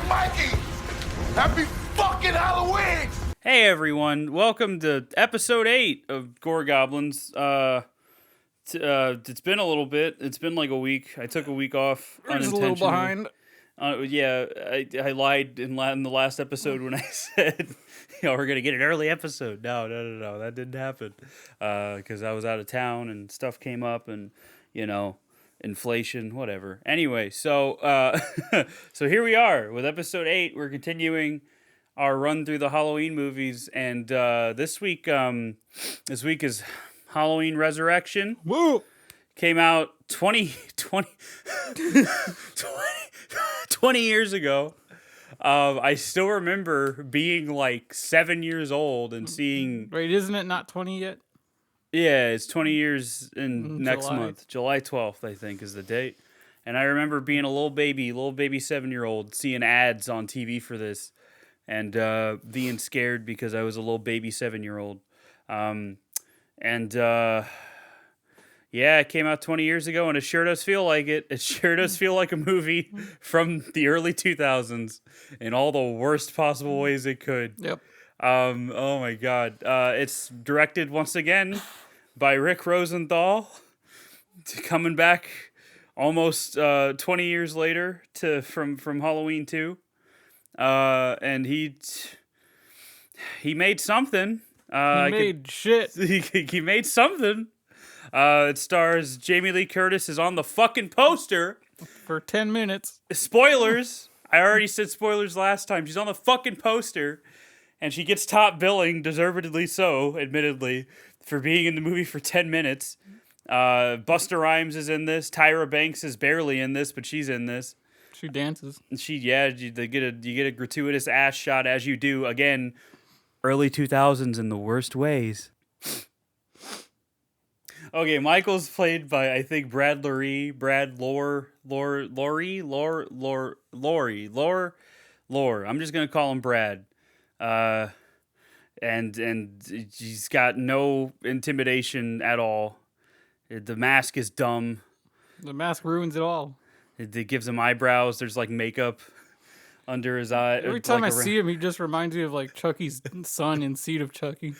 Mikey! Happy fucking Halloween! Hey everyone, welcome to episode 8 of Gore Goblins. It's been a little bit. It's been like a week. I took a week off unintentionally. Just a little behind. Yeah, I lied in the last episode when I said, we're going to get an early episode. No, that didn't happen. Because I was out of town and stuff came up and, inflation, whatever. Anyway, so so here we are with episode 8. We're continuing our run through the Halloween movies, and this week is Halloween Resurrection. Woo! Came out 20 years ago. I still remember being like 7 years old and seeing... Wait, isn't it not 20 yet? Yeah, it's 20 years in next July. month. July 12th, I think, is the date. And I remember being a little baby 7-year-old, seeing ads on TV for this and being scared because I was a little baby 7-year-old. Yeah, it came out 20 years ago, and it sure does feel like it. It sure does feel like a movie from the early 2000s in all the worst possible ways it could. Yep. Oh my God. It's directed once again by Rick Rosenthal, coming back almost 20 years later from Halloween 2. And he made something. He made shit. He made something. It stars Jamie Lee Curtis is on the fucking poster. For 10 minutes. Spoilers. I already said spoilers last time. She's on the fucking poster. And she gets top billing, deservedly so, admittedly, for being in the movie for 10 minutes. Busta Rhymes is in this. Tyra Banks is barely in this, but she's in this. She dances. You get a gratuitous ass shot as you do, again, early 2000s in the worst ways. Okay, Michael's played by, I think, Brad Lorre. I'm just going to call him Brad. And he's got no intimidation at all. The mask is dumb. The mask ruins it all. It gives him eyebrows. There's like makeup under his eye. Every time I see him, he just reminds me of like Chucky's son in Seed of Chucky.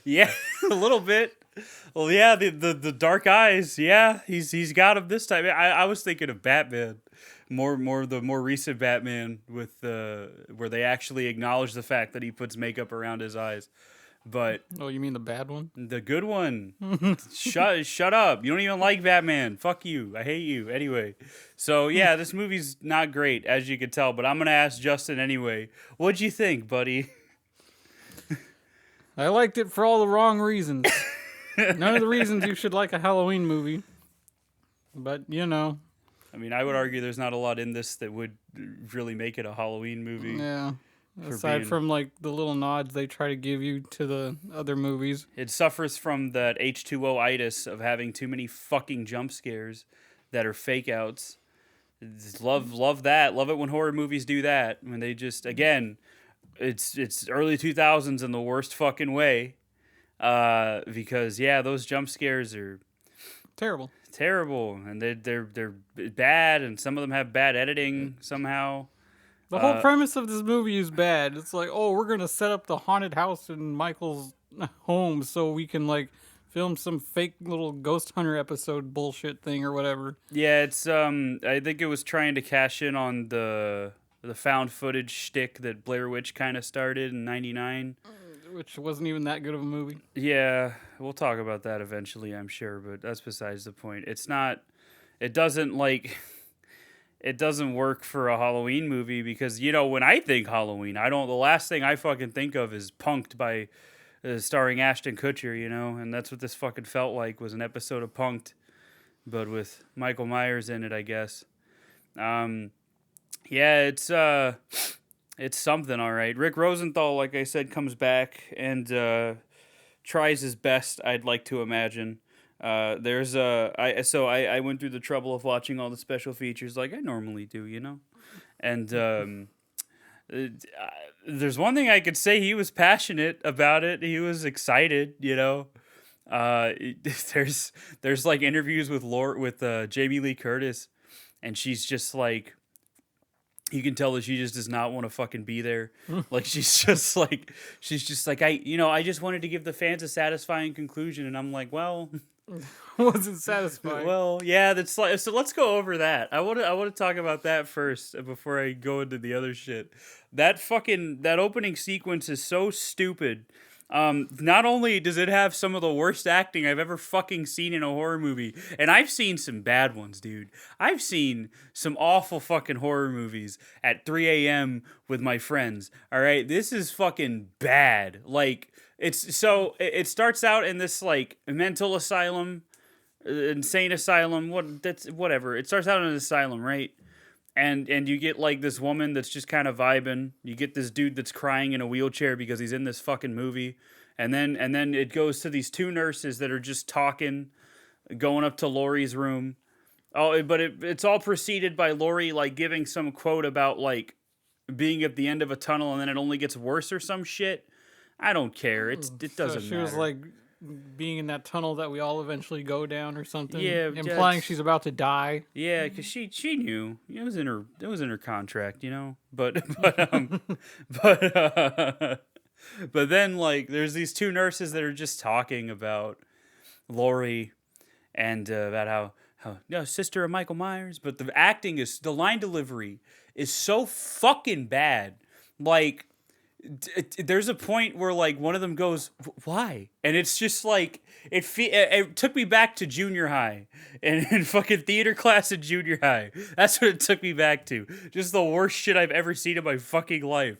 Yeah, a little bit. Well, yeah, the dark eyes. Yeah, he's got him this time. I was thinking of Batman, the more recent Batman with where they actually acknowledge the fact that he puts makeup around his eyes. But oh, you mean the bad one? The good one. Shut up. You don't even like Batman. Fuck you. I hate you. Anyway. So, yeah, this movie's not great, as you can tell, but I'm going to ask Justin anyway. What'd you think, buddy? I liked it for all the wrong reasons. None of the reasons you should like a Halloween movie. But, I mean, I would argue there's not a lot in this that would really make it a Halloween movie. Yeah. Aside from like the little nods they try to give you to the other movies. It suffers from that H2O-itis of having too many fucking jump scares that are fake outs. Love that. Love it when horror movies do that. When they just, again, it's early 2000s in the worst fucking way. Because yeah, those jump scares are terrible, and they're bad, and some of them have bad editing somehow. The whole premise of this movie is bad. It's like, oh, we're gonna set up the haunted house in Michael's home so we can like film some fake little ghost hunter episode bullshit thing or whatever. Yeah, it's I think it was trying to cash in on the found footage shtick that Blair Witch kind of started in '99. Which wasn't even that good of a movie. Yeah, we'll talk about that eventually, I'm sure, but that's besides the point. It doesn't work for a Halloween movie because, when I think Halloween, the last thing I fucking think of is Punk'd by starring Ashton Kutcher, and that's what this fucking felt like, was an episode of Punk'd, but with Michael Myers in it, I guess. Yeah, it's something, all right. Rick Rosenthal, like I said, comes back and tries his best, I'd like to imagine. I went through the trouble of watching all the special features like I normally do, And there's one thing I could say: he was passionate about it. He was excited, There's like interviews with Jamie Lee Curtis, and she's just like, you can tell that she just does not want to fucking be there. Like she's just like I just wanted to give the fans a satisfying conclusion, and I'm like, well, Wasn't satisfying. well, yeah, that's like, so let's go over that. I want to talk about that first before I go into the other shit. That opening sequence is so stupid. Not only does it have some of the worst acting I've ever fucking seen in a horror movie, and I've seen some bad ones, dude. I've seen some awful fucking horror movies at 3 a.m. with my friends. All right, this is fucking bad. Like it starts out in this like mental asylum, insane asylum. Whatever. It starts out in an asylum, right? And you get like this woman that's just kind of vibing. You get this dude that's crying in a wheelchair because he's in this fucking movie. And then it goes to these two nurses that are just talking, going up to Laurie's room. Oh, but it's all preceded by Laurie like giving some quote about like being at the end of a tunnel and then it only gets worse or some shit. I don't care. It doesn't She matter. was like being in that tunnel that we all eventually go down or something. Yeah, implying she's about to die. Yeah, because she knew it was in her contract, you know. But but then like there's these two nurses that are just talking about Laurie and about how sister of Michael Myers. But the line delivery is so fucking bad. Like there's a point where like one of them goes, "Why?" And it's just like it took me back to junior high and fucking theater class in junior high. That's what it took me back to. Just the worst shit I've ever seen in my fucking life.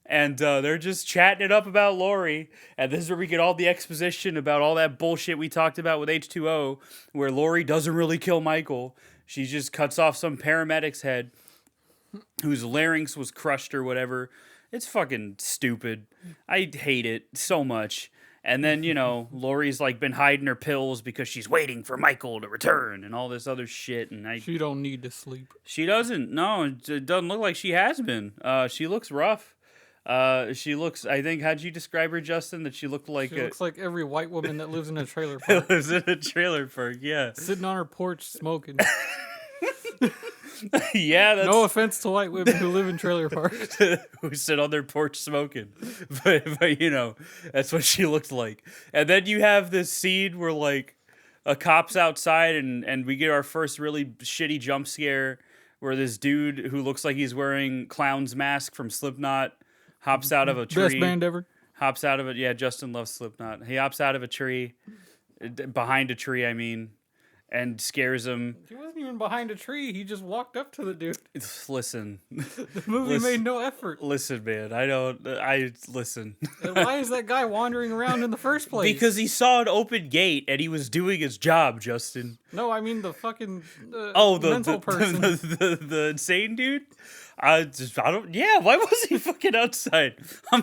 And they're just chatting it up about Laurie, and this is where we get all the exposition about all that bullshit we talked about with H2O, where Laurie doesn't really kill Michael. She just cuts off some paramedic's head, whose larynx was crushed or whatever. It's fucking stupid. I hate it so much. And then, you know, Laurie's like been hiding her pills because she's waiting for Michael to return and all this other shit. And She don't need to sleep. She doesn't. No, it doesn't look like she has been. She looks rough. She looks, I think, how'd you describe her, Justin? That she looked like She looks like every white woman that lives in a trailer park. lives in a trailer park, yeah. Sitting on her porch smoking. Yeah, that's... No offense to white women who live in trailer parks. who sit on their porch smoking. But, you know, that's what she looked like. And then you have this scene where, like, a cop's outside and we get our first really shitty jump scare where this dude who looks like he's wearing clown's mask from Slipknot hops out of a tree. Best band ever. Hops out of it. Yeah, Justin loves Slipknot. He hops out of a tree, behind a tree, I mean, and scares him. He wasn't even behind a tree. He just walked up to the dude. Listen. The movie made no effort. Listen, man. Listen. And why is that guy wandering around in the first place? Because he saw an open gate and he was doing his job, Justin. No, I mean the fucking the mental person. The insane dude? I don't. Yeah, why was he fucking outside? Why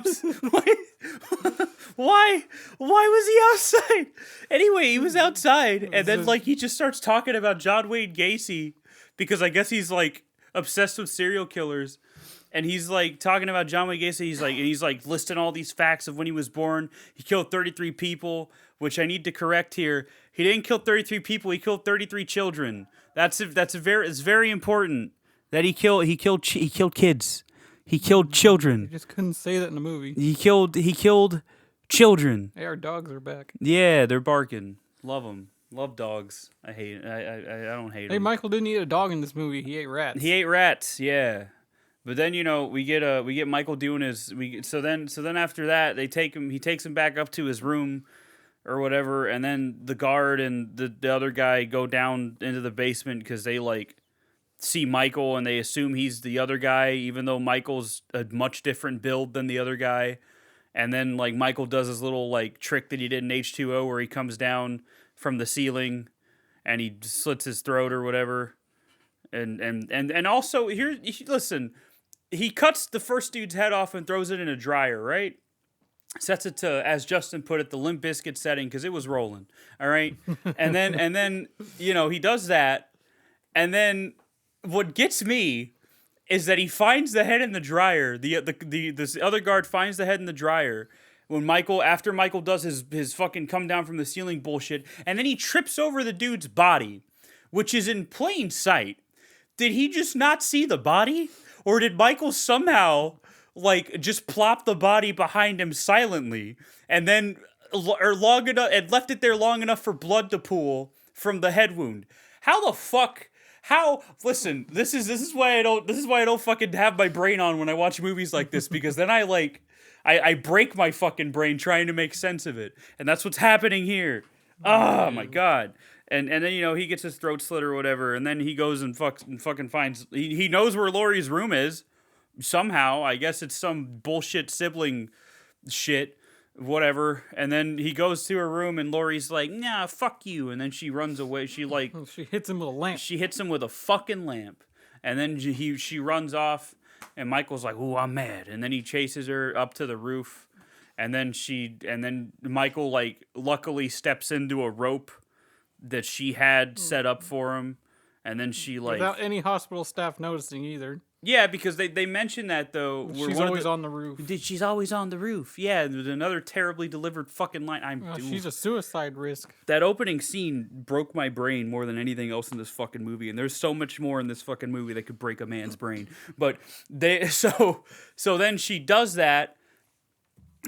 was he outside? Anyway, he was outside, and then like he just starts talking about John Wayne Gacy because I guess he's like obsessed with serial killers, and he's like talking about John Wayne Gacy. He's like listing all these facts of when he was born. He killed 33 people, which I need to correct here. He didn't kill 33 people. He killed 33 children. It's very important. That he killed kids. He killed children. You just couldn't say that in the movie. He killed children. Hey, our dogs are back. Yeah, they're barking. Love them. Love dogs. I hate. I don't hate them. Hey, Michael didn't eat a dog in this movie. He ate rats. He ate rats. Yeah. But then we get Michael doing his so then after that he takes him back up to his room or whatever, and then the guard and the other guy go down into the basement because they like see Michael and they assume he's the other guy, even though Michael's a much different build than the other guy. And then like Michael does his little like trick that he did in H2O where he comes down from the ceiling and he slits his throat or whatever. And also listen, he cuts the first dude's head off and throws it in a dryer, right? Sets it to, as Justin put it, the Limp Bizkit setting because it was rolling. All right. And then he does that. And then what gets me is that he finds the head in the dryer. This other guard finds the head in the dryer, after Michael does his fucking come down from the ceiling bullshit, and then he trips over the dude's body, which is in plain sight. Did he just not see the body? Or did Michael somehow, like, just plop the body behind him silently, and then, or long enough, and left it there long enough for blood to pool from the head wound? How the fuck... Listen, this is why I don't fucking have my brain on when I watch movies like this, because then I break my fucking brain trying to make sense of it. And that's what's happening here. Oh my god. And then, you know, he gets his throat slit or whatever, and then he goes and fucking finds, he knows where Laurie's room is somehow. I guess it's some bullshit sibling shit. Whatever, and then he goes to her room, and Laurie's like, "Nah, fuck you," and then she runs away. She hits him with a lamp. She hits him with a fucking lamp, and then she runs off, and Michael's like, "Ooh, I'm mad," and then he chases her up to the roof, and then Michael, like, luckily steps into a rope that she had set up for him, and then she, like, without any hospital staff noticing either. Yeah, because they mentioned that, though. She's always on the roof. She's always on the roof. Yeah, there's another terribly delivered fucking line. She's a suicide risk. That opening scene broke my brain more than anything else in this fucking movie. And there's so much more in this fucking movie that could break a man's brain. But so then she does that,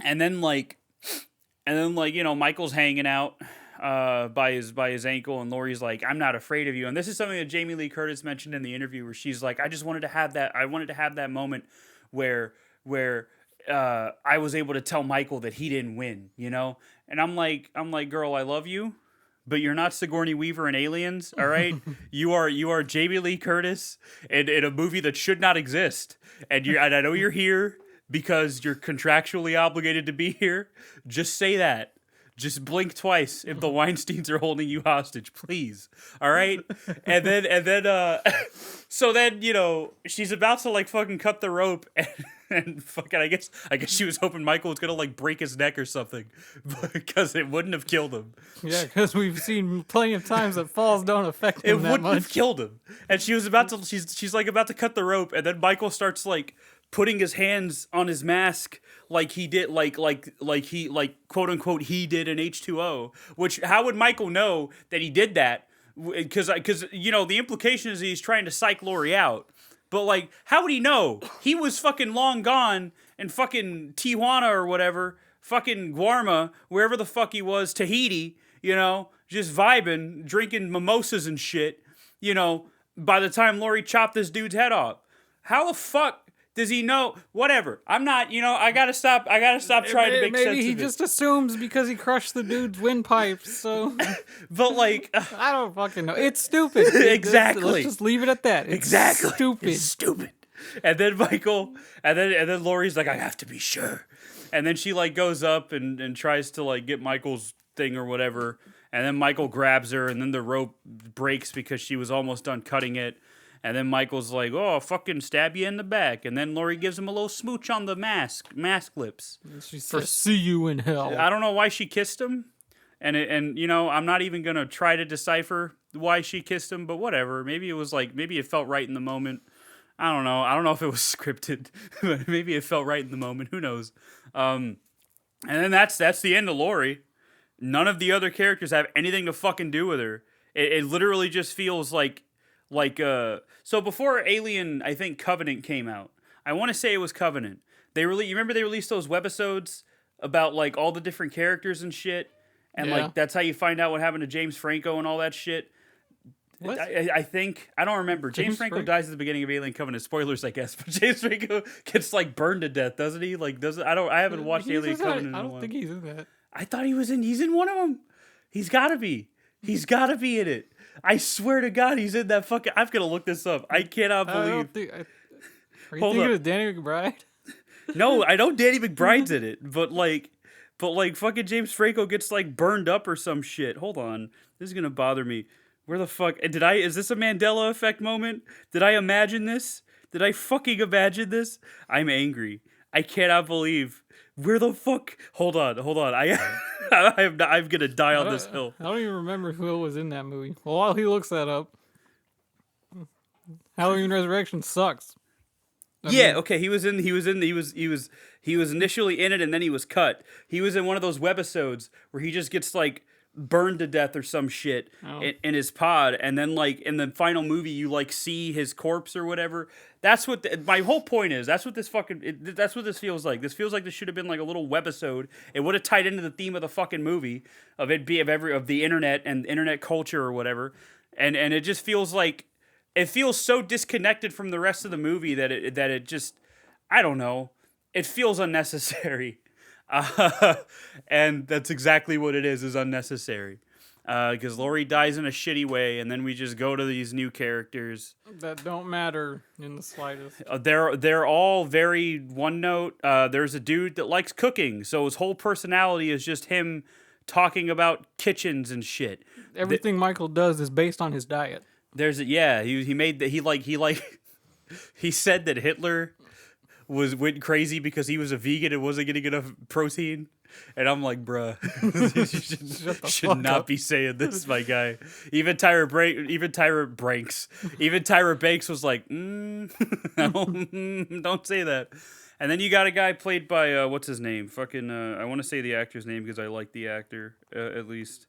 and then you know, Michael's hanging out by his ankle, and Laurie's like, "I'm not afraid of you." And this is something that Jamie Lee Curtis mentioned in the interview, where she's like, I wanted to have that moment where I was able to tell Michael that he didn't win, you know? And I'm like, girl, I love you, but you're not Sigourney Weaver in Aliens, all right? you are Jamie Lee Curtis in a movie that should not exist. And I know you're here because you're contractually obligated to be here. Just say that. Just blink twice if the Weinsteins are holding you hostage, please. All right? And then, so then, you know, she's about to, like, fucking cut the rope, and fucking, I guess she was hoping Michael was gonna, like, break his neck or something, because it wouldn't have killed him. Yeah, because we've seen plenty of times that falls don't affect him that much. It wouldn't have killed him. And she was about to, she's like about to cut the rope, and then Michael starts, like, putting his hands on his mask like he did, like quote unquote he did in H2O. Which, how would Michael know that he did that? Because you know, the implication is he's trying to psych Laurie out. But, like, how would he know? He was fucking long gone in fucking Tijuana or whatever, fucking Guarma, wherever the fuck he was, Tahiti, you know, just vibing, drinking mimosas and shit, you know, by the time Laurie chopped this dude's head off. How the fuck does he know? Whatever. I'm not, you know, I gotta stop trying to make sense of it. Maybe he just assumes because he crushed the dude's windpipes, so. But, like, I don't fucking know. It's stupid. Exactly. Let's just leave it at that. It's exactly. Stupid. It's stupid. And then Michael, and then Laurie's like, I have to be sure. And then she, like, goes up and tries to, like, get Michael's thing or whatever. And then Michael grabs her, and then the rope breaks because she was almost done cutting it. And then Michael's like, "Oh, I'll fucking stab you in the back." And then Laurie gives him a little smooch on the mask lips. She says, "See you in hell." I don't know why she kissed him. And you know, I'm not even going to try to decipher why she kissed him, but whatever. Maybe it felt right in the moment. I don't know. I don't know if it was scripted, but maybe it felt right in the moment. Who knows? And then that's the end of Laurie. None of the other characters have anything to fucking do with her. It literally just feels like so before Alien, I think Covenant came out. I want to say it was Covenant. You remember they released those webisodes about, like, all the different characters and shit, and like that's how you find out what happened to James Franco and all that shit. What? I think, I don't remember. James Franco dies at the beginning of Alien Covenant. Spoilers, I guess. But James Franco gets, like, burned to death, doesn't he? Like, I haven't watched Alien Covenant in a while. I don't think he's in that. I thought he's in one of them. He's got to be. He's got to be in it. I swear to God, he's in that fucking... I'm going to look this up. I cannot believe... Are you thinking of Danny McBride? No, I know Danny McBride's in it, but fucking James Franco gets, like, burned up or some shit. Hold on. This is going to bother me. Where the fuck... Is this a Mandela effect moment? Did I imagine this? Did I fucking imagine this? I'm angry. I cannot believe... Where the fuck? Hold on. I'm gonna die on this hill. I don't even remember who was in that movie. Well, while he looks that up, Halloween Resurrection sucks. Okay, he was initially in it and then he was cut. He was in one of those webisodes where he just gets like burned to death or some shit in his pod, and then like in the final movie you like see his corpse or whatever. That's what my whole point is. That's what this that's what this feels like. This feels like this should have been like a little webisode. It would have tied into the theme of the fucking movie of the internet and internet culture or whatever. And it just feels like it feels so disconnected from the rest of the movie that it just, I don't know, it feels unnecessary. And that's exactly what it is unnecessary. Because Laurie dies in a shitty way, and then we just go to these new characters that don't matter in the slightest. They're all very one note. There's a dude that likes cooking, so his whole personality is just him talking about kitchens and shit. Everything Michael does is based on his diet. He said that Hitler went crazy because he was a vegan and wasn't getting enough protein. And I'm like, bruh, you should not be saying this, my guy. Even Tyra Banks was like, don't say that. And then you got a guy played by, what's his name? Fucking, I want to say the actor's name because I like the actor, at least,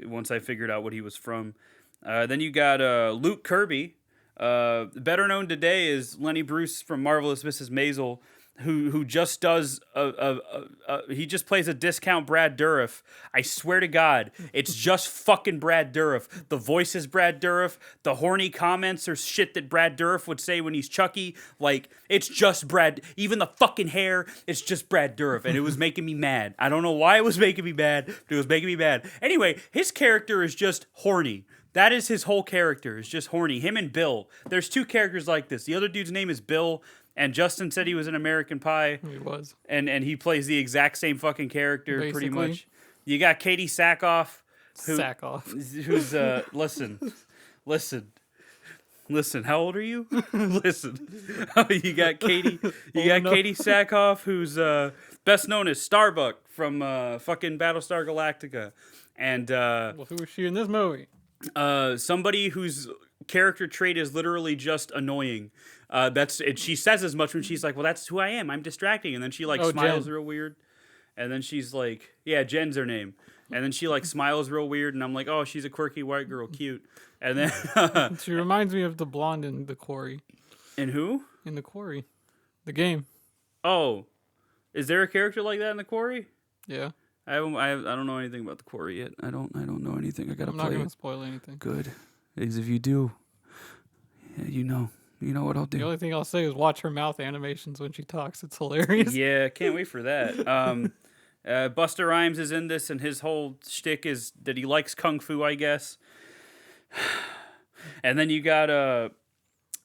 once I figured out what he was from. Then you got Luke Kirby, better known today as Lenny Bruce from Marvelous Mrs. Maisel, who just does he just plays a discount Brad Dourif. I swear to God, it's just fucking Brad Dourif. The voice is Brad Dourif. The horny comments are shit that Brad Dourif would say when he's Chucky. Like, it's just Brad. Even the fucking hair, it's just Brad Dourif. And it was making me mad. I don't know why it was making me mad, but it was making me mad. Anyway, his character is just horny. That is his whole character, is just horny. Him and Bill. There's two characters like this. The other dude's name is Bill, and Justin said he was in American Pie. He was. And he plays the exact same fucking character, basically. Pretty much. You got Katie Sackhoff. Who's, listen, how old are you? Listen. You got Katie Sackhoff, who's best known as Starbuck from fucking Battlestar Galactica. And well, who is she in this movie? Somebody whose character trait is literally just annoying. She says as much when she's like, well, that's who I am. I'm distracting. And then she smiles real weird. And then she's like, yeah, Jen's her name. And then she smiles real weird. And I'm like, oh, she's a quirky white girl. Cute. And then she reminds me of the blonde in The Quarry. In who? In The Quarry. The game. Oh, is there a character like that in The Quarry? Yeah. I don't know anything about The Quarry yet. I don't know anything. I gotta play it. I'm not gonna spoil anything. Good. Because if you do, yeah, you know what I'll do. The only thing I'll say is watch her mouth animations when she talks. It's hilarious. Yeah, can't wait for that. Busta Rhymes is in this, and his whole shtick is that he likes kung fu, I guess. And then you got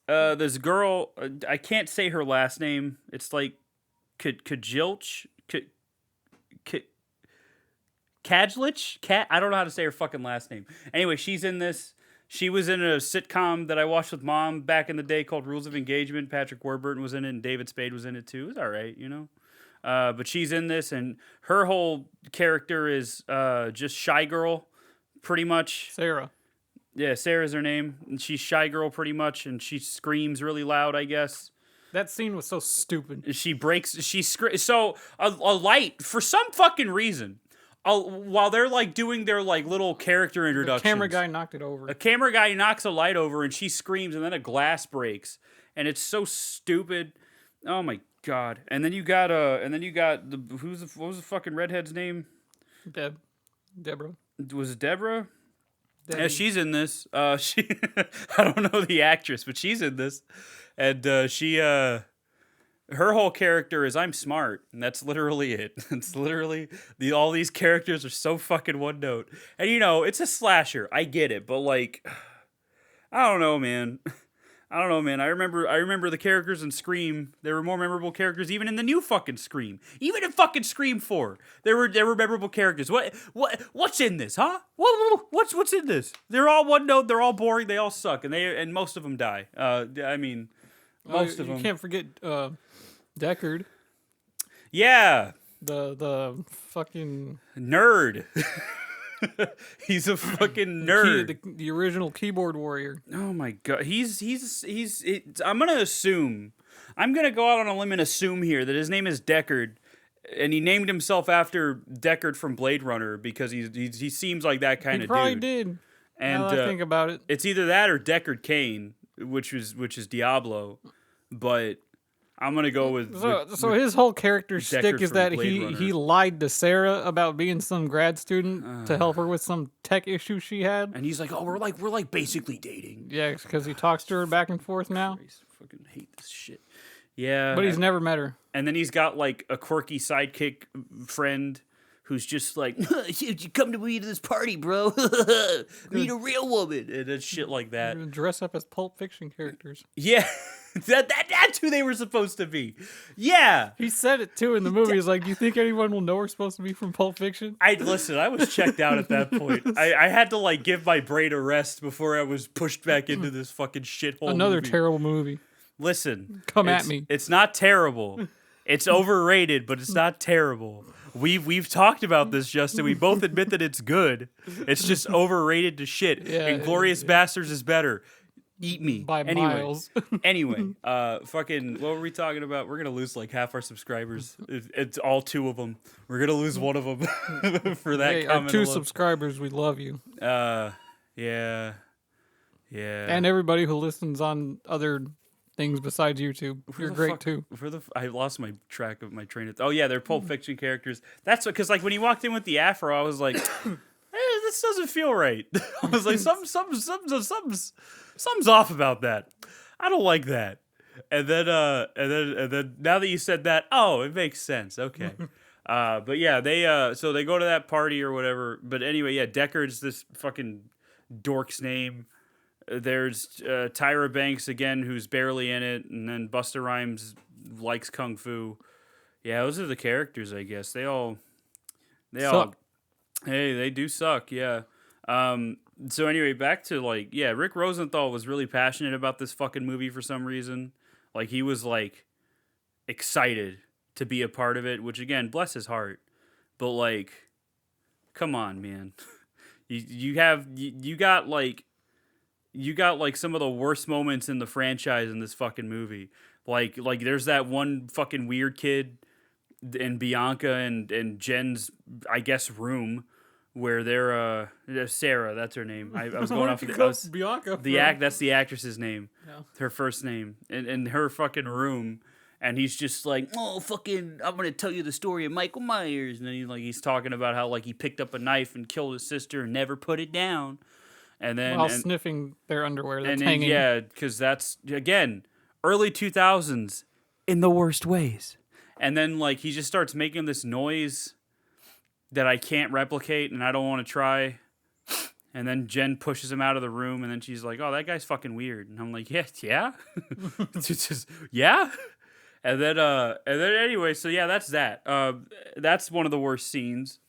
this girl. I can't say her last name. It's like Kajilch. Kajlich? I don't know how to say her fucking last name. Anyway, she's in this. She was in a sitcom that I watched with Mom back in the day called Rules of Engagement. Patrick Warburton was in it, and David Spade was in it too. It was all right, but she's in this, and her whole character is just shy girl, pretty much. Sarah. Yeah, Sarah's her name, and she's shy girl pretty much, and she screams really loud, I guess. That scene was so stupid. So a light, for some fucking reason, while they're doing their little character introductions, the camera guy knocked it over. A camera guy knocks a light over, and she screams, and then a glass breaks, and it's so stupid. Oh my God! And then you got what was the fucking redhead's name? Deborah. Was it Deborah? Debbie. Yeah, she's in this. I don't know the actress, but she's in this, and her whole character is I'm smart, and that's literally it. It's literally all these characters are so fucking one note, and it's a slasher. I get it, but I don't know, man. I remember the characters in Scream. There were more memorable characters even in the new fucking Scream. Even in fucking Scream 4, there were memorable characters. What's in this, huh? What's in this? They're all one note. They're all boring. They all suck, and most of them die. Most of them. You can't forget Deckard. Yeah. The fucking nerd. He's a fucking nerd. The original keyboard warrior. Oh my God. I'm gonna assume I'm gonna go out on a limb and assume here that his name is Deckard, and he named himself after Deckard from Blade Runner because he seems like that kind He of probably dude. did. And Now that I think about it. it's either that or Deckard Cain, which is Diablo, but I'm gonna go with So his whole character Deckard shtick is from that Blade he Runner. lied to Sarah about being some grad student to help her with some tech issue she had. and he's like, oh, we're like basically dating. Yeah, because he talks to her back and forth now. I fucking hate this shit. Yeah, But he's never met her. and then he's got like a quirky sidekick friend who's just like, you come to me to this party, bro. Meet a real woman, and it's shit like that. Dress up as Pulp Fiction characters. Yeah, that's who they were supposed to be. Yeah. He said it too in the movie. He's like, "Do you think anyone will know we're supposed to be from Pulp Fiction?" I was checked out at that point. I had to like give my brain a rest before I was pushed back into this fucking shithole. Another movie. terrible movie. Listen, Come at me. It's not terrible. It's overrated, but it's not terrible. We've talked about this, Justin. We both admit that it's good. It's just overrated to shit. Yeah, Inglourious Bastards is better. Eat me. By anyway, miles. Anyway, fucking, what were we talking about? We're gonna lose like half our subscribers. It's all 2 of them. We're gonna lose 1 of them for that Hey, our comment 2 alone. subscribers, we love you. Yeah. And everybody who listens on other things besides YouTube, you're great too. I lost my track of my train of. Oh yeah, they're Pulp Fiction characters. That's because like when he walked in with the afro, I was like, this doesn't feel right. I was like, something's off about that. I don't like that. And then now that you said that, oh, it makes sense. Okay. But yeah, so they go to that party or whatever. But anyway, yeah, Deckard's this fucking dork's name. There's Tyra Banks again, who's barely in it, and then Busta Rhymes likes kung fu. Yeah, those are the characters, I guess. They all, hey, they do suck. Yeah. So anyway, back to like, yeah, Rick Rosenthal was really passionate about this fucking movie for some reason. Like he was like excited to be a part of it, which again, bless his heart. But like, come on, man. You got like some of the worst moments in the franchise in this fucking movie. Like there's that one fucking weird kid in Bianca and Jen's, I guess, room where they're Sarah, that's her name. I was going off of Bianca. That's the actress's name. Yeah. Her first name. In her fucking room. And he's just like, oh, fucking, I'm going to tell you the story of Michael Myers. And then he's talking about how like he picked up a knife and killed his sister and never put it down. And then while sniffing their underwear that's and then, hanging. yeah, because that's, again, early 2000s in the worst ways. And then like he just starts making this noise that I can't replicate and I don't want to try. And then Jen pushes him out of the room and then she's like, oh, that guy's fucking weird. And I'm like, yeah? Just, yeah? And then anyway, so yeah, that's that. That's one of the worst scenes.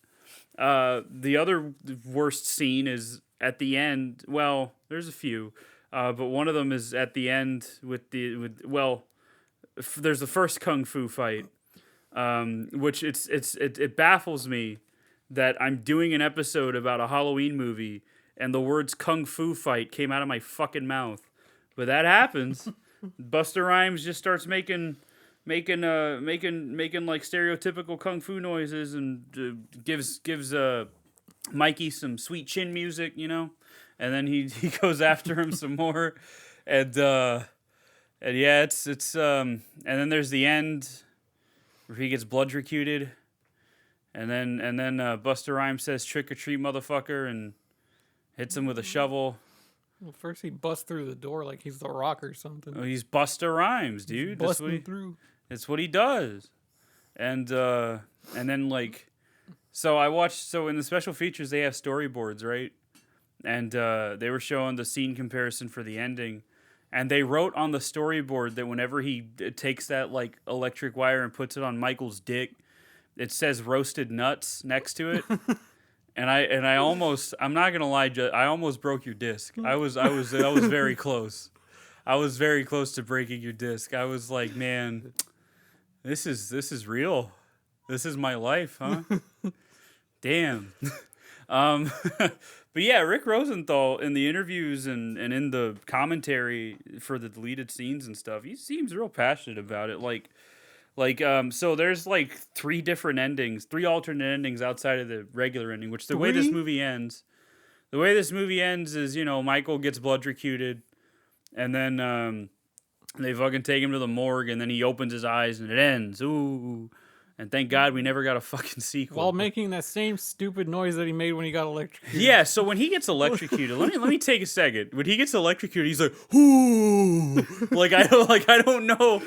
The other worst scene is at the end. Well, there's a few, but one of them is at the end with there's the first kung fu fight, which it baffles me that I'm doing an episode about a Halloween movie and the words kung fu fight came out of my fucking mouth, but that happens. Busta Rhymes just starts making like stereotypical kung fu noises and gives Mikey some sweet chin music, you know, and then he goes after him some more, and yeah, it's and then there's the end where he gets bloodrecuted, and then Busta Rhymes says trick or treat, motherfucker, and hits him with a shovel. Well, first he busts through the door like he's the Rock or something. Oh, he's Busta Rhymes, dude. Busting through. That's what he does. And then like, so in the special features they have storyboards, right? And they were showing the scene comparison for the ending, and they wrote on the storyboard that whenever he takes that like electric wire and puts it on Michael's dick, it says roasted nuts next to it. And I almost, I'm not gonna lie, I almost broke your disc. I was very close. I was very close to breaking your disc. I was like, man, this is real. This is my life, huh? Damn. But But yeah, Rick Rosenthal in the interviews and in the commentary for the deleted scenes and stuff, he seems real passionate about it. So there's like three different endings, three alternate endings outside of the regular ending, which the way this movie ends is, Michael gets bloodrecuted and then they fucking take him to the morgue and then he opens his eyes and it ends. Ooh. And thank God we never got a fucking sequel. While making that same stupid noise that he made when he got electrocuted. Yeah, so when he gets electrocuted, let me take a second. When he gets electrocuted, he's like, "Ooh!" I don't know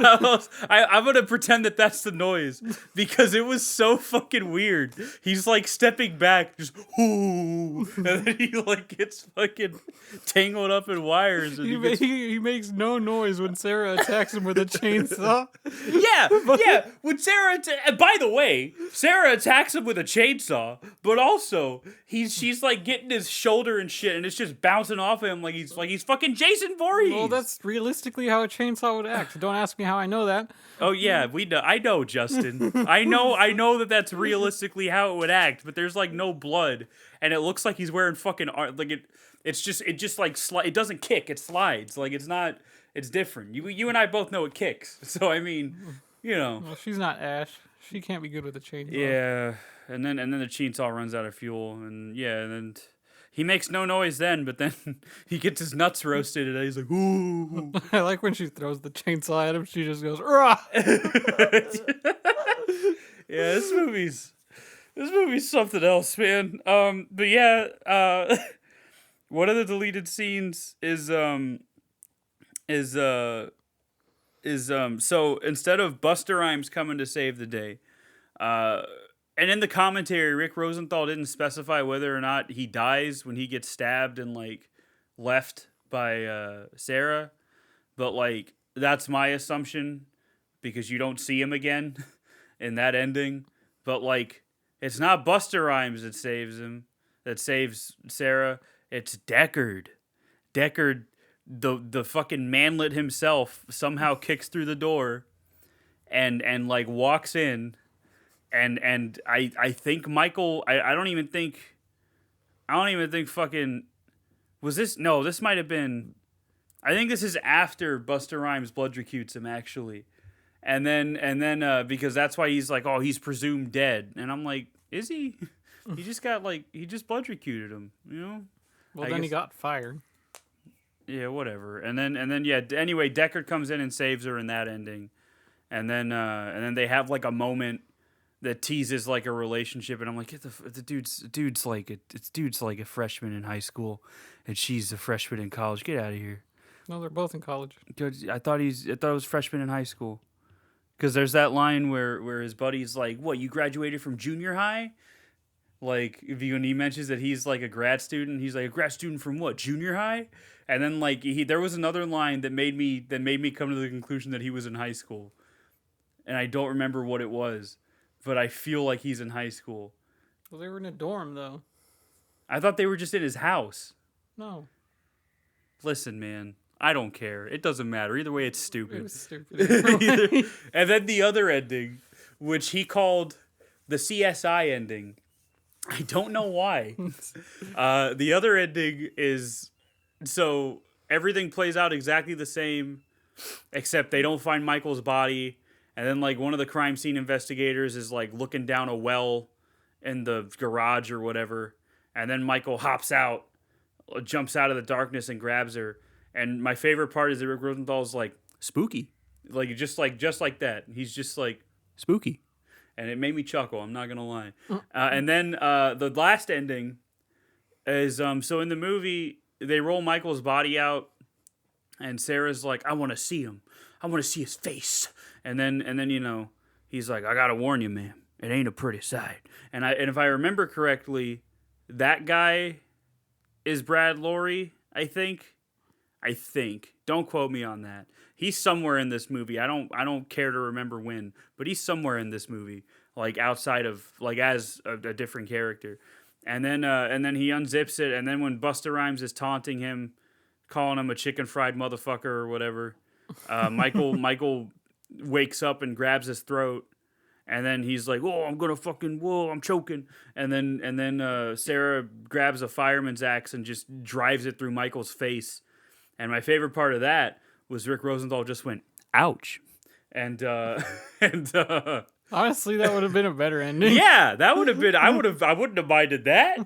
how else. I'm gonna pretend that that's the noise because it was so fucking weird. He's like stepping back, just "Ooh," and then he like gets fucking tangled up in wires. And He makes no noise when Sarah attacks him with a chainsaw. Yeah. When and by the way, Sarah attacks him with a chainsaw, but also she's like getting his shoulder and shit, and it's just bouncing off of him like he's fucking Jason Voorhees. Well, that's realistically how a chainsaw would act. Don't ask me how I know that. Oh yeah, we know. I know, Justin. I know that that's realistically how it would act, but there's like no blood, and it looks like he's wearing fucking like it. It just like it doesn't kick. It slides. Like it's not. It's different. You and I both know it kicks. So I mean. Well, she's not Ash. She can't be good with a chainsaw. Yeah, and then the chainsaw runs out of fuel, and then he makes no noise then, but then he gets his nuts roasted, and he's like, "Ooh!" I like when she throws the chainsaw at him. She just goes, "Rah!" Yeah, this movie's something else, man. But yeah, one of the deleted scenes is so instead of Busta Rhymes coming to save the day, and in the commentary, Rick Rosenthal didn't specify whether or not he dies when he gets stabbed and like left by Sarah, but like that's my assumption because you don't see him again in that ending. But like it's not Busta Rhymes that saves Sarah. It's Deckard. Deckard. The fucking manlet himself somehow kicks through the door and like walks in and I think Michael I don't even think fucking was this no this might have been I think this is after Busta Rhymes bloodrecutes him actually and then because that's why he's like he's presumed dead and I'm like is he he just bloodrecuted him Well, then he got fired. Yeah, whatever. And then anyway, Deckard comes in and saves her in that ending. And then they have like a moment that teases like a relationship and I'm like, the dude's like a freshman in high school and she's a freshman in college. Get out of here. No, they're both in college. I thought it was freshman in high school. Cuz there's that line where his buddy's like, "What, you graduated from junior high?" Like when he mentions that he's like a grad student, he's like, "A grad student from what? Junior high?" And then like there was another line that made me come to the conclusion that he was in high school. And I don't remember what it was, but I feel like he's in high school. Well, they were in a dorm though. I thought they were just in his house. No. Listen, man, I don't care. It doesn't matter. Either way, it's stupid. It was stupid. And then the other ending, which he called the CSI ending. I don't know why. The other ending is... So everything plays out exactly the same, except they don't find Michael's body. And then like one of the crime scene investigators is like looking down a well in the garage or whatever. And then Michael hops out, jumps out of the darkness and grabs her. And my favorite part is that Rick Rosenthal's like, spooky. Like just like that. He's just like, spooky. And it made me chuckle, I'm not going to lie. And then the last ending is, so in the movie... They roll Michael's body out, and Sarah's like, "I want to see him. I want to see his face." And then he's like, "I gotta warn you, man. It ain't a pretty sight." And if I remember correctly, that guy is Brad Lorry. I think. Don't quote me on that. He's somewhere in this movie. I don't care to remember when, but he's somewhere in this movie, like outside of like as a different character. And then he unzips it, and then when Busta Rhymes is taunting him, calling him a chicken fried motherfucker or whatever, Michael wakes up and grabs his throat, And then he's like, "Oh, I'm gonna fucking whoa, I'm choking." And then Sarah grabs a fireman's axe and just drives it through Michael's face. And my favorite part of that was Rick Rosenthal just went, "Ouch," and and Honestly, that would have been a better ending. yeah, that would have been. I wouldn't have minded that.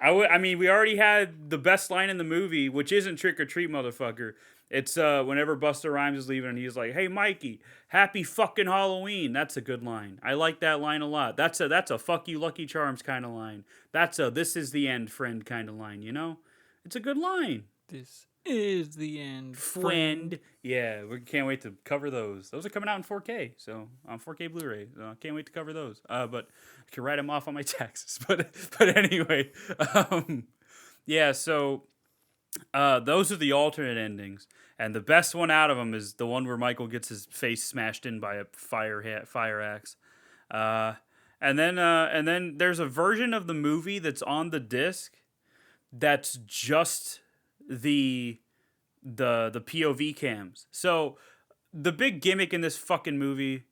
I mean, we already had the best line in the movie, which isn't "trick or treat, motherfucker." It's whenever Busta Rhymes is leaving and he's like, "Hey, Mikey, happy fucking Halloween." That's a good line. I like that line a lot. That's a fuck you Lucky Charms kind of line. That's a this is the end friend kind of line, you know? It's a good line. This is the end, Friend. Yeah, we can't wait to cover those. Those are coming out in 4K, so on 4K Blu-ray. Can't wait to cover those. But I can write them off on my taxes. But anyway, yeah. So those are the alternate endings, and the best one out of them is the one where Michael gets his face smashed in by a fire axe. And then there's a version of the movie that's on the disc that's just the POV cams. So the big gimmick in this fucking movie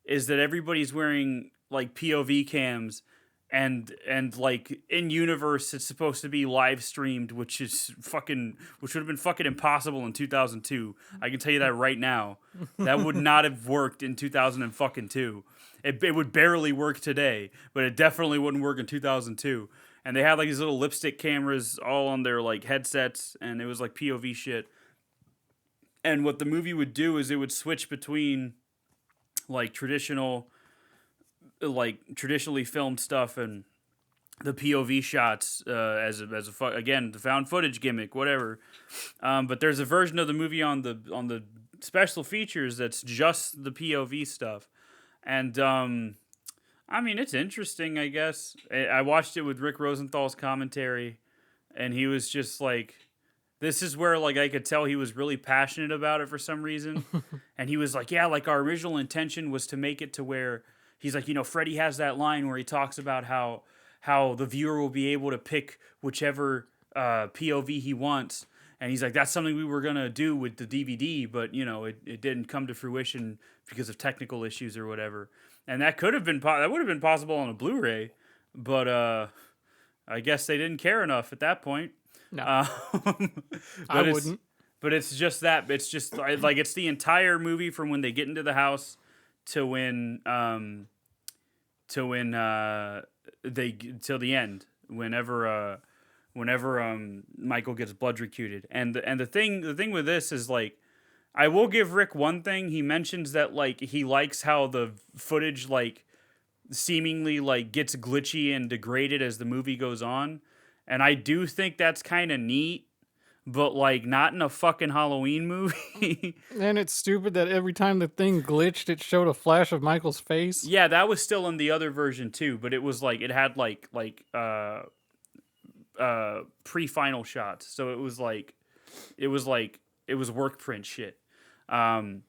is that everybody's wearing like POV cams and like in universe it's supposed to be live streamed, which would have been fucking impossible in 2002. I can tell you that right now. That would not have worked in 2002. It would barely work today, but it definitely wouldn't work in 2002. And they had like these little lipstick cameras all on their like headsets, and it was like POV shit. And what the movie would do is it would switch between like traditionally filmed stuff and the POV shots as again the found footage gimmick, whatever. But there's a version of the movie on the special features that's just the POV stuff, and I mean, it's interesting, I guess. I watched it with Rick Rosenthal's commentary, and he was just like, this is where, like, I could tell he was really passionate about it for some reason. And he was like, yeah, like, our original intention was to make it to where, he's like, you know, Freddie has that line where he talks about how the viewer will be able to pick whichever POV he wants. And he's like, that's something we were going to do with the DVD, but, you know, it didn't come to fruition because of technical issues or whatever. And that could have been that would have been possible on a Blu-ray, but I guess they didn't care enough at that point. No, I wouldn't. But it's just that it's just like it's the entire movie from when they get into the house to when they till the end. Whenever Michael gets blood-recuted, and the thing with this is like. I will give Rick one thing. He mentions that like he likes how the footage like seemingly like gets glitchy and degraded as the movie goes on. And I do think that's kind of neat, but like not in a fucking Halloween movie. And it's stupid that every time the thing glitched, it showed a flash of Michael's face. Yeah, that was still in the other version too, but it was like it had like pre-final shots. So it was work print shit. And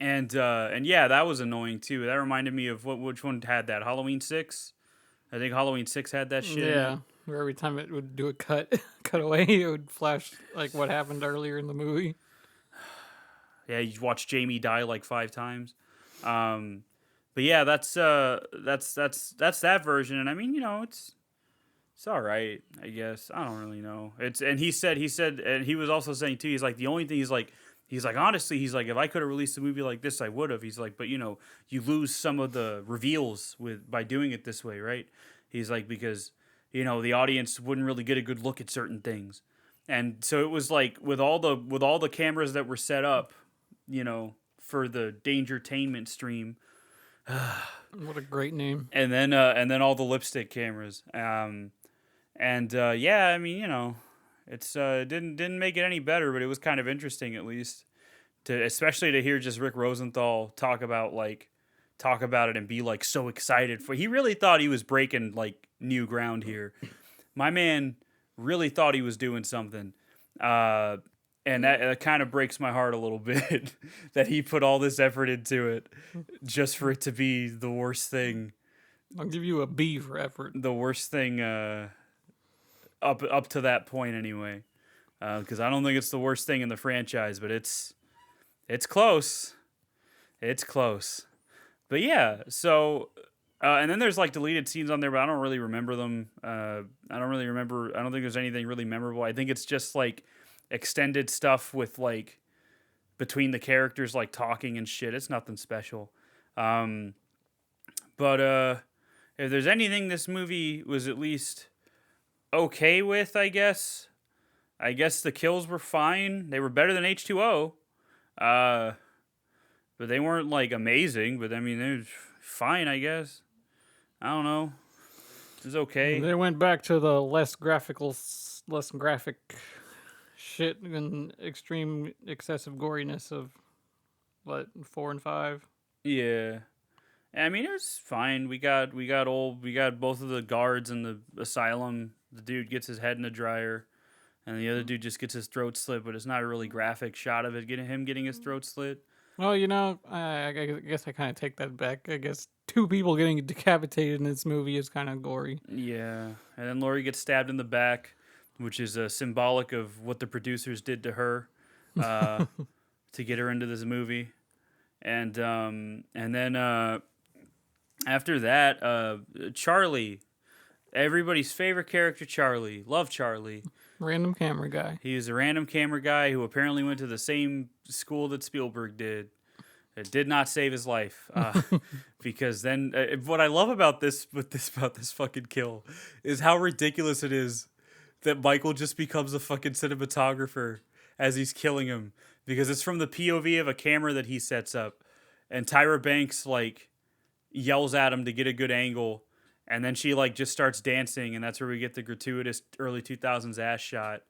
yeah, that was annoying too. That reminded me of which one had that? Halloween 6? I think Halloween 6 had that shit. Yeah, where every time it would do a cut away, it would flash like what happened earlier in the movie. Yeah, you watch Jamie die like 5 times. But yeah, that's that version, and I mean, you know, it's all right, I guess. I don't really know. He said, and he was also saying too. He's like the only thing he's like honestly, he's like if I could have released a movie like this, I would have. He's like, but you know, you lose some of the reveals by doing it this way, right? He's like because you know the audience wouldn't really get a good look at certain things, and so it was like with all the cameras that were set up, you know, for the Dangertainment stream. What a great name! And then all the lipstick cameras. Yeah, I mean, you know, it's didn't make it any better, but it was kind of interesting at least especially to hear just Rick Rosenthal talk about it and be like so excited for. He really thought he was breaking like new ground here. My man really thought he was doing something. And that kind of breaks my heart a little bit that he put all this effort into it just for it to be the worst thing. I'll give you a B for effort. The worst thing up to that point anyway. Because I don't think it's the worst thing in the franchise, but it's close. It's close. But yeah, so and then there's like deleted scenes on there, but I don't really remember them. I don't really remember. I don't think there's anything really memorable. I think it's just like extended stuff with like between the characters like talking and shit. It's nothing special. But if there's anything this movie was at least okay with, I guess the kills were fine. They were better than H2O. But they weren't like amazing, but I mean they were fine, I guess. I don't know. It was okay. They went back to the less graphic shit and extreme excessive goriness of what 4 and 5. Yeah. I mean it was fine. We got both of the guards in the asylum. The dude gets his head in the dryer. And the other dude just gets his throat slit, but it's not a really graphic shot of it getting his throat slit. Well, I guess I kind of take that back. I guess 2 people getting decapitated in this movie is kind of gory. Yeah. And then Lori gets stabbed in the back, which is symbolic of what the producers did to her to get her into this movie. And then after that, Charlie, everybody's favorite character, Charlie. Love Charlie. Random camera guy. He was a random camera guy who apparently went to the same school that Spielberg did. It did not save his life, because then what I love about this fucking kill is how ridiculous it is that Michael just becomes a fucking cinematographer as he's killing him, because it's from the POV of a camera that he sets up, and Tyra Banks like yells at him to get a good angle. And then she like just starts dancing, and that's where we get the gratuitous early 2000s ass shot.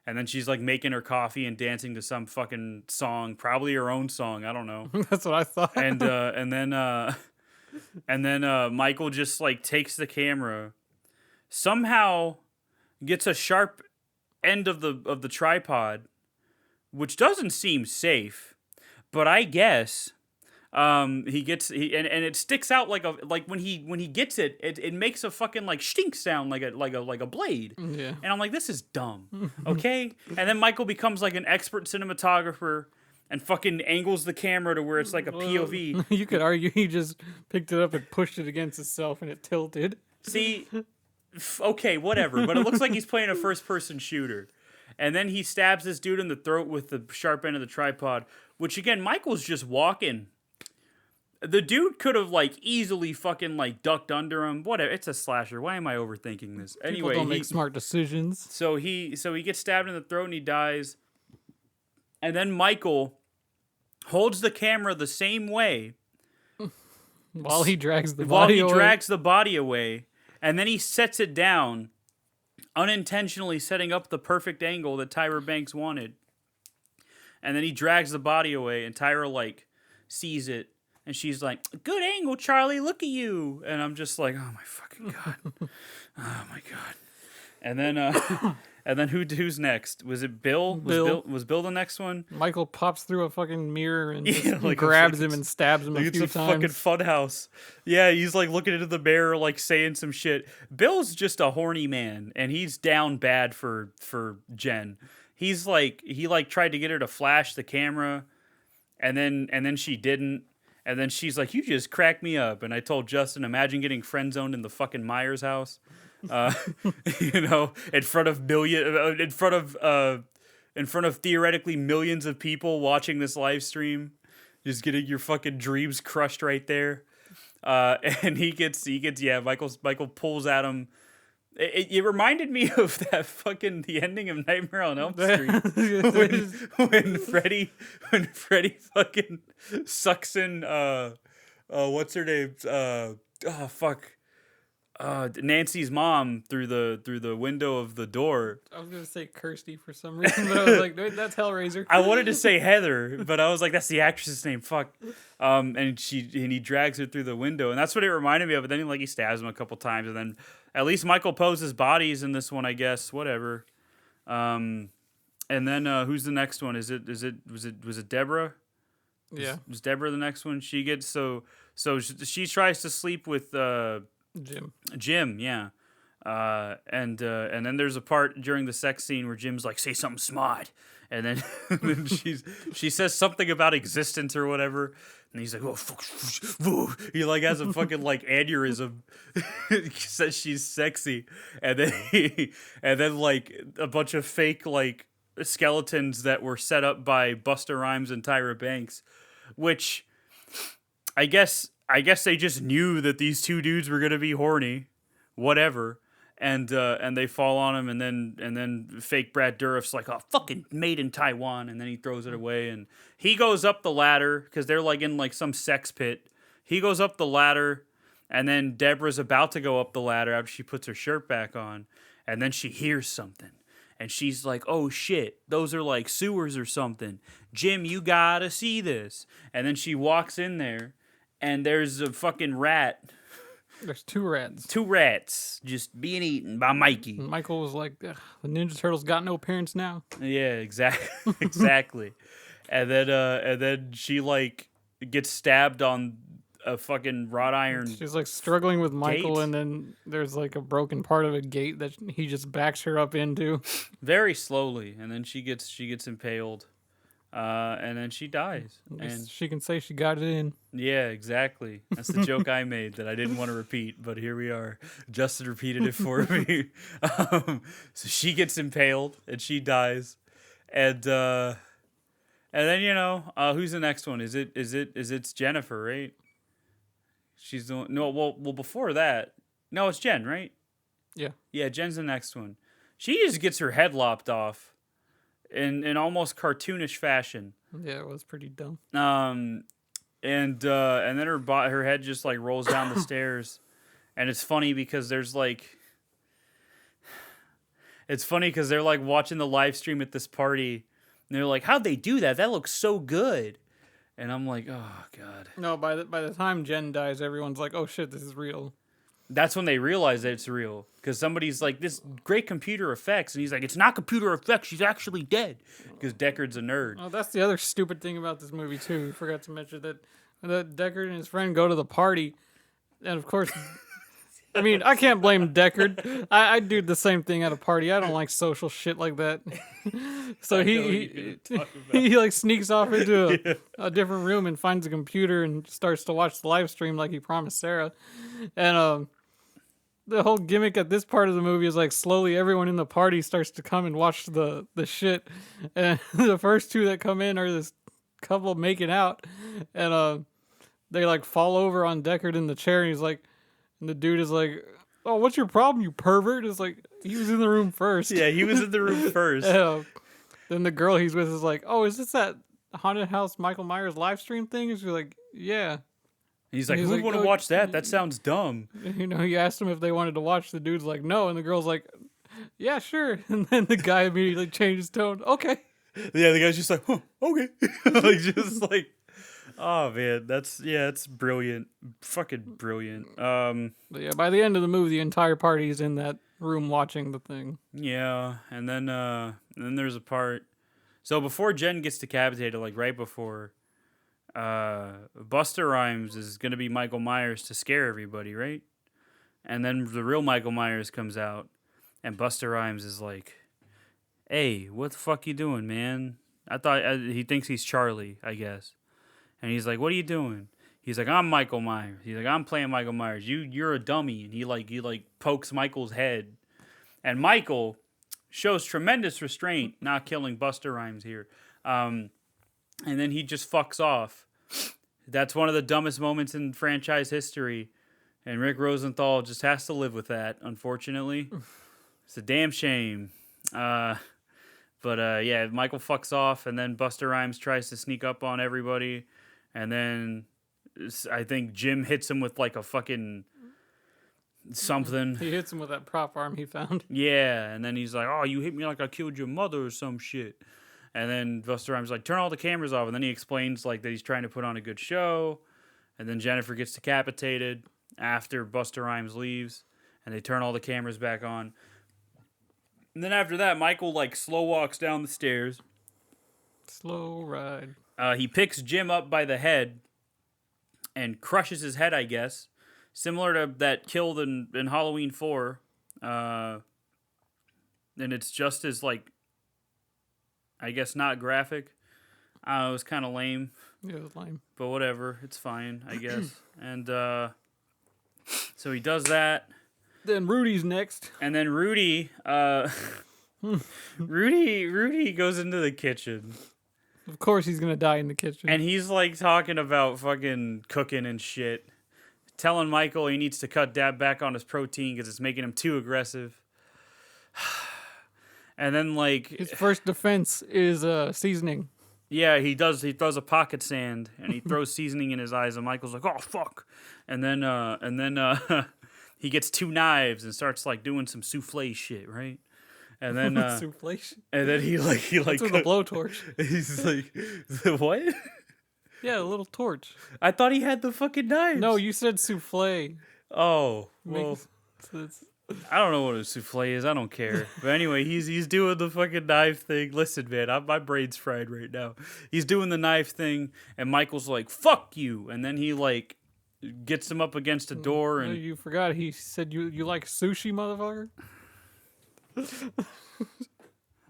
And then she's like making her coffee and dancing to some fucking song, probably her own song. I don't know. That's what I thought. And then Michael just like takes the camera, somehow gets a sharp end of the tripod, which doesn't seem safe, but I guess. And it sticks out like when he gets it, it makes a fucking like stink sound like a blade. Yeah. And I'm like, this is dumb. Okay? And then Michael becomes like an expert cinematographer and fucking angles the camera to where it's like a POV. You could argue he just picked it up and pushed it against itself and it tilted. See, okay, whatever, but it looks like he's playing a first person shooter. And then he stabs this dude in the throat with the sharp end of the tripod, which again, Michael's just walking. The dude could have like easily fucking like ducked under him. Whatever. It's a slasher. Why am I overthinking this? Anyway, People don't make smart decisions. So he gets stabbed in the throat and he dies. And then Michael holds the camera the same way while he drags the body away, and then he sets it down, unintentionally setting up the perfect angle that Tyra Banks wanted. And then he drags the body away, and Tyra like sees it. And she's like, good angle, Charlie, look at you. And I'm just like, oh my fucking God. Oh my God. And then who's next? Was it Bill? Was Bill the next one? Michael pops through a fucking mirror and like grabs him and stabs him a few times. It's a fucking funhouse. Yeah, he's like looking into the mirror, like saying some shit. Bill's just a horny man, and he's down bad for Jen. He's like, he like tried to get her to flash the camera, and then she didn't. And then she's like, you just cracked me up. And I told Justin, imagine getting friend zoned in the fucking Myers house, in front of theoretically millions of people watching this live stream, just getting your fucking dreams crushed right there. And he gets, Michael pulls at him. It reminded me of that fucking the ending of Nightmare on Elm Street when Freddy fucking sucks in what's her name Nancy's mom through the window of the door. I was gonna say Kirsty for some reason, but I was like, that's Hellraiser. I wanted to say Heather, but I was like, that's the actress's name. Fuck. And he drags her through the window, and that's what it reminded me of. But then he stabs him a couple times, and then at least Michael Poe's bodies in this one, I guess. Whatever. And then who's the next one? Was it Deborah? Yeah. Was Deborah the next one? She gets so she tries to sleep with Jim, yeah. And then there's a part during the sex scene where Jim's like, say something smart. And then, then she says something about existence or whatever, and he's like, "Oh fuck!" He like has a fucking like aneurysm. He says she's sexy, and then like a bunch of fake like skeletons that were set up by Busta Rhymes and Tyra Banks, which I guess they just knew that these two dudes were gonna be horny, whatever. And they fall on him, and then fake Brad Dourif's like, "Oh, fucking made in Taiwan," and then he throws it away, and he goes up the ladder because they're like in like some sex pit. He goes up the ladder, and then Deborah's about to go up the ladder after she puts her shirt back on, and then she hears something, and she's like, "Oh shit, those are like sewers or something. Jim, you gotta see this." And then she walks in there, and there's a fucking rat. There's 2 rats. 2 rats just being eaten by Mikey. Michael was like, "The Ninja Turtles got no parents now." Yeah, exactly. Exactly. And then she like gets stabbed on a fucking wrought iron. She's like struggling with Michael, gate. and then there's like a broken part of a gate that he just backs her up into. Very slowly, and then she gets impaled. And then she dies. And She can say she got it in. yeah, exactly. That's the joke I made that I didn't want to repeat, but here we are. Justin repeated it for me. So she gets impaled and she dies, and then who's the next one? Is it's Jennifer, right? She's the one, no. Well, before that, no, it's Jen, right? Yeah, Jen's the next one. She just gets her head lopped off. In almost cartoonish fashion. Yeah, it was pretty dumb. And then her head just like rolls down the stairs, and it's funny because they're like watching the live stream at this party, and they're like, "How'd they do that? That looks so good." And I'm like, "Oh god." No, by the time Jen dies, everyone's like, "Oh shit, this is real." That's when they realize that it's real. Because somebody's like, "This great computer effects." And he's like, "It's not computer effects. She's actually dead." Because Deckard's a nerd. Oh, that's the other stupid thing about this movie, too. We forgot to mention that Deckard and his friend go to the party. And, of course, I mean, I can't blame Deckard. I'd do the same thing at a party. I don't like social shit like that. So he like sneaks off into a different room and finds a computer and starts to watch the live stream like he promised Sarah. And the whole gimmick at this part of the movie is like slowly everyone in the party starts to come and watch the shit. And the first 2 that come in are this couple making out. And they like fall over on Deckard in the chair, and he's like, and the dude is like, "Oh, what's your problem, you pervert?" It's like, he was in the room first. Yeah, he was in the room first. Then the girl he's with is like, "Oh, is this that haunted house Michael Myers live stream thing?" And she's like, "Yeah." He's like, "Who would want to watch that? That sounds dumb." He asked him if they wanted to watch. The dude's like, "No," and the girl's like, "Yeah, sure." And then the guy immediately changed his tone. "Okay." Yeah, the guy's just like, "Huh, okay." Like, just like, oh man, it's brilliant, fucking brilliant. But yeah, by the end of the movie, the entire party is in that room watching the thing. Yeah, and then there's a part. So before Jen gets decapitated, like right before, Busta Rhymes is gonna be Michael Myers to scare everybody, right? And then the real Michael Myers comes out, and Busta Rhymes is like, "Hey, what the fuck you doing, man?" He thinks he's Charlie, I guess. And he's like, "What are you doing?" He's like, "I'm Michael Myers." He's like, "I'm playing Michael Myers. You're a dummy." And he pokes Michael's head. And Michael shows tremendous restraint, not killing Busta Rhymes here. And then he just fucks off. That's one of the dumbest moments in franchise history. And Rick Rosenthal just has to live with that, unfortunately. It's a damn shame. But Michael fucks off, and then Busta Rhymes tries to sneak up on everybody. And then I think Jim hits him with like a fucking something. He hits him with that prop arm he found. Yeah, and then he's like, "Oh, you hit me like I killed your mother or some shit." And then Busta Rhymes is like, "Turn all the cameras off." And then he explains like that he's trying to put on a good show. And then Jennifer gets decapitated after Busta Rhymes leaves, and they turn all the cameras back on. And then after that, Michael like slow walks down the stairs. Slow ride. He picks Jim up by the head and crushes his head, I guess. Similar to that killed in Halloween 4. And it's just as, like, I guess not graphic. It was kind of lame. Yeah, it was lame. But whatever, it's fine, I guess. And so he does that. Then Rudy's next. And then Rudy, Rudy goes into the kitchen. Of course he's gonna die in the kitchen. And he's like talking about fucking cooking and shit. Telling Michael he needs to cut back on his protein because it's making him too aggressive. And then like his first defense is seasoning. Yeah, he does. He throws a pocket sand and he throws seasoning in his eyes. And Michael's like, "Oh fuck!" And then he gets 2 knives and starts like doing some souffle shit, right? And then souffle shit? And then he That's with a blowtorch. He's like, "What?" Yeah, a little torch. I thought he had the fucking knives. No, you said souffle. Oh, well, I don't know what a souffle is. I don't care. But anyway, he's doing the fucking knife thing. Listen, man, my brain's fried right now. He's doing the knife thing, and Michael's like, "Fuck you!" And then he like gets him up against a door, and you forgot he said you like sushi, motherfucker.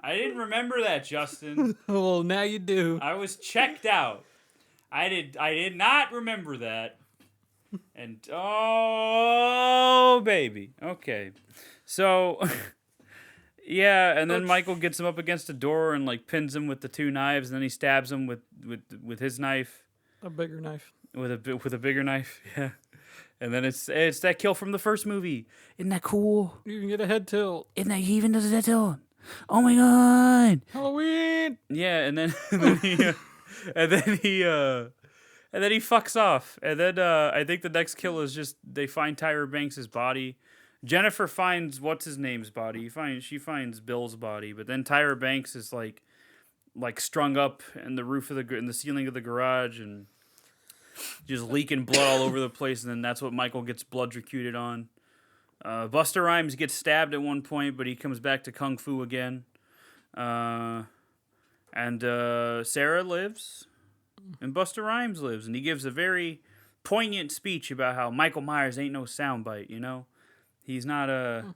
I didn't remember that, Justin. Well, now you do. I was checked out. I did not remember that. And oh baby. Okay. So yeah, and then Michael gets him up against a door and like pins him with the 2 knives, and then he stabs him with his knife. A bigger knife. With a bigger knife, yeah. And then it's that kill from the first movie. Isn't that cool? You can get a head tilt. Isn't that he even does a head tilt? Oh my god! Halloween. Yeah, and then and then he fucks off. And then I think the next kill is just they find Tyra Banks' body. Jennifer finds what's his name's body. She finds Bill's body, but then Tyra Banks is like strung up in the roof of in the ceiling of the garage and just leaking blood all over the place. And then that's what Michael gets blood-recuted on. Busta Rhymes gets stabbed at one point, but he comes back to Kung Fu again. And Sarah lives, and Busta Rhymes lives, and he gives a very poignant speech about how Michael Myers ain't no soundbite, you know? He's not a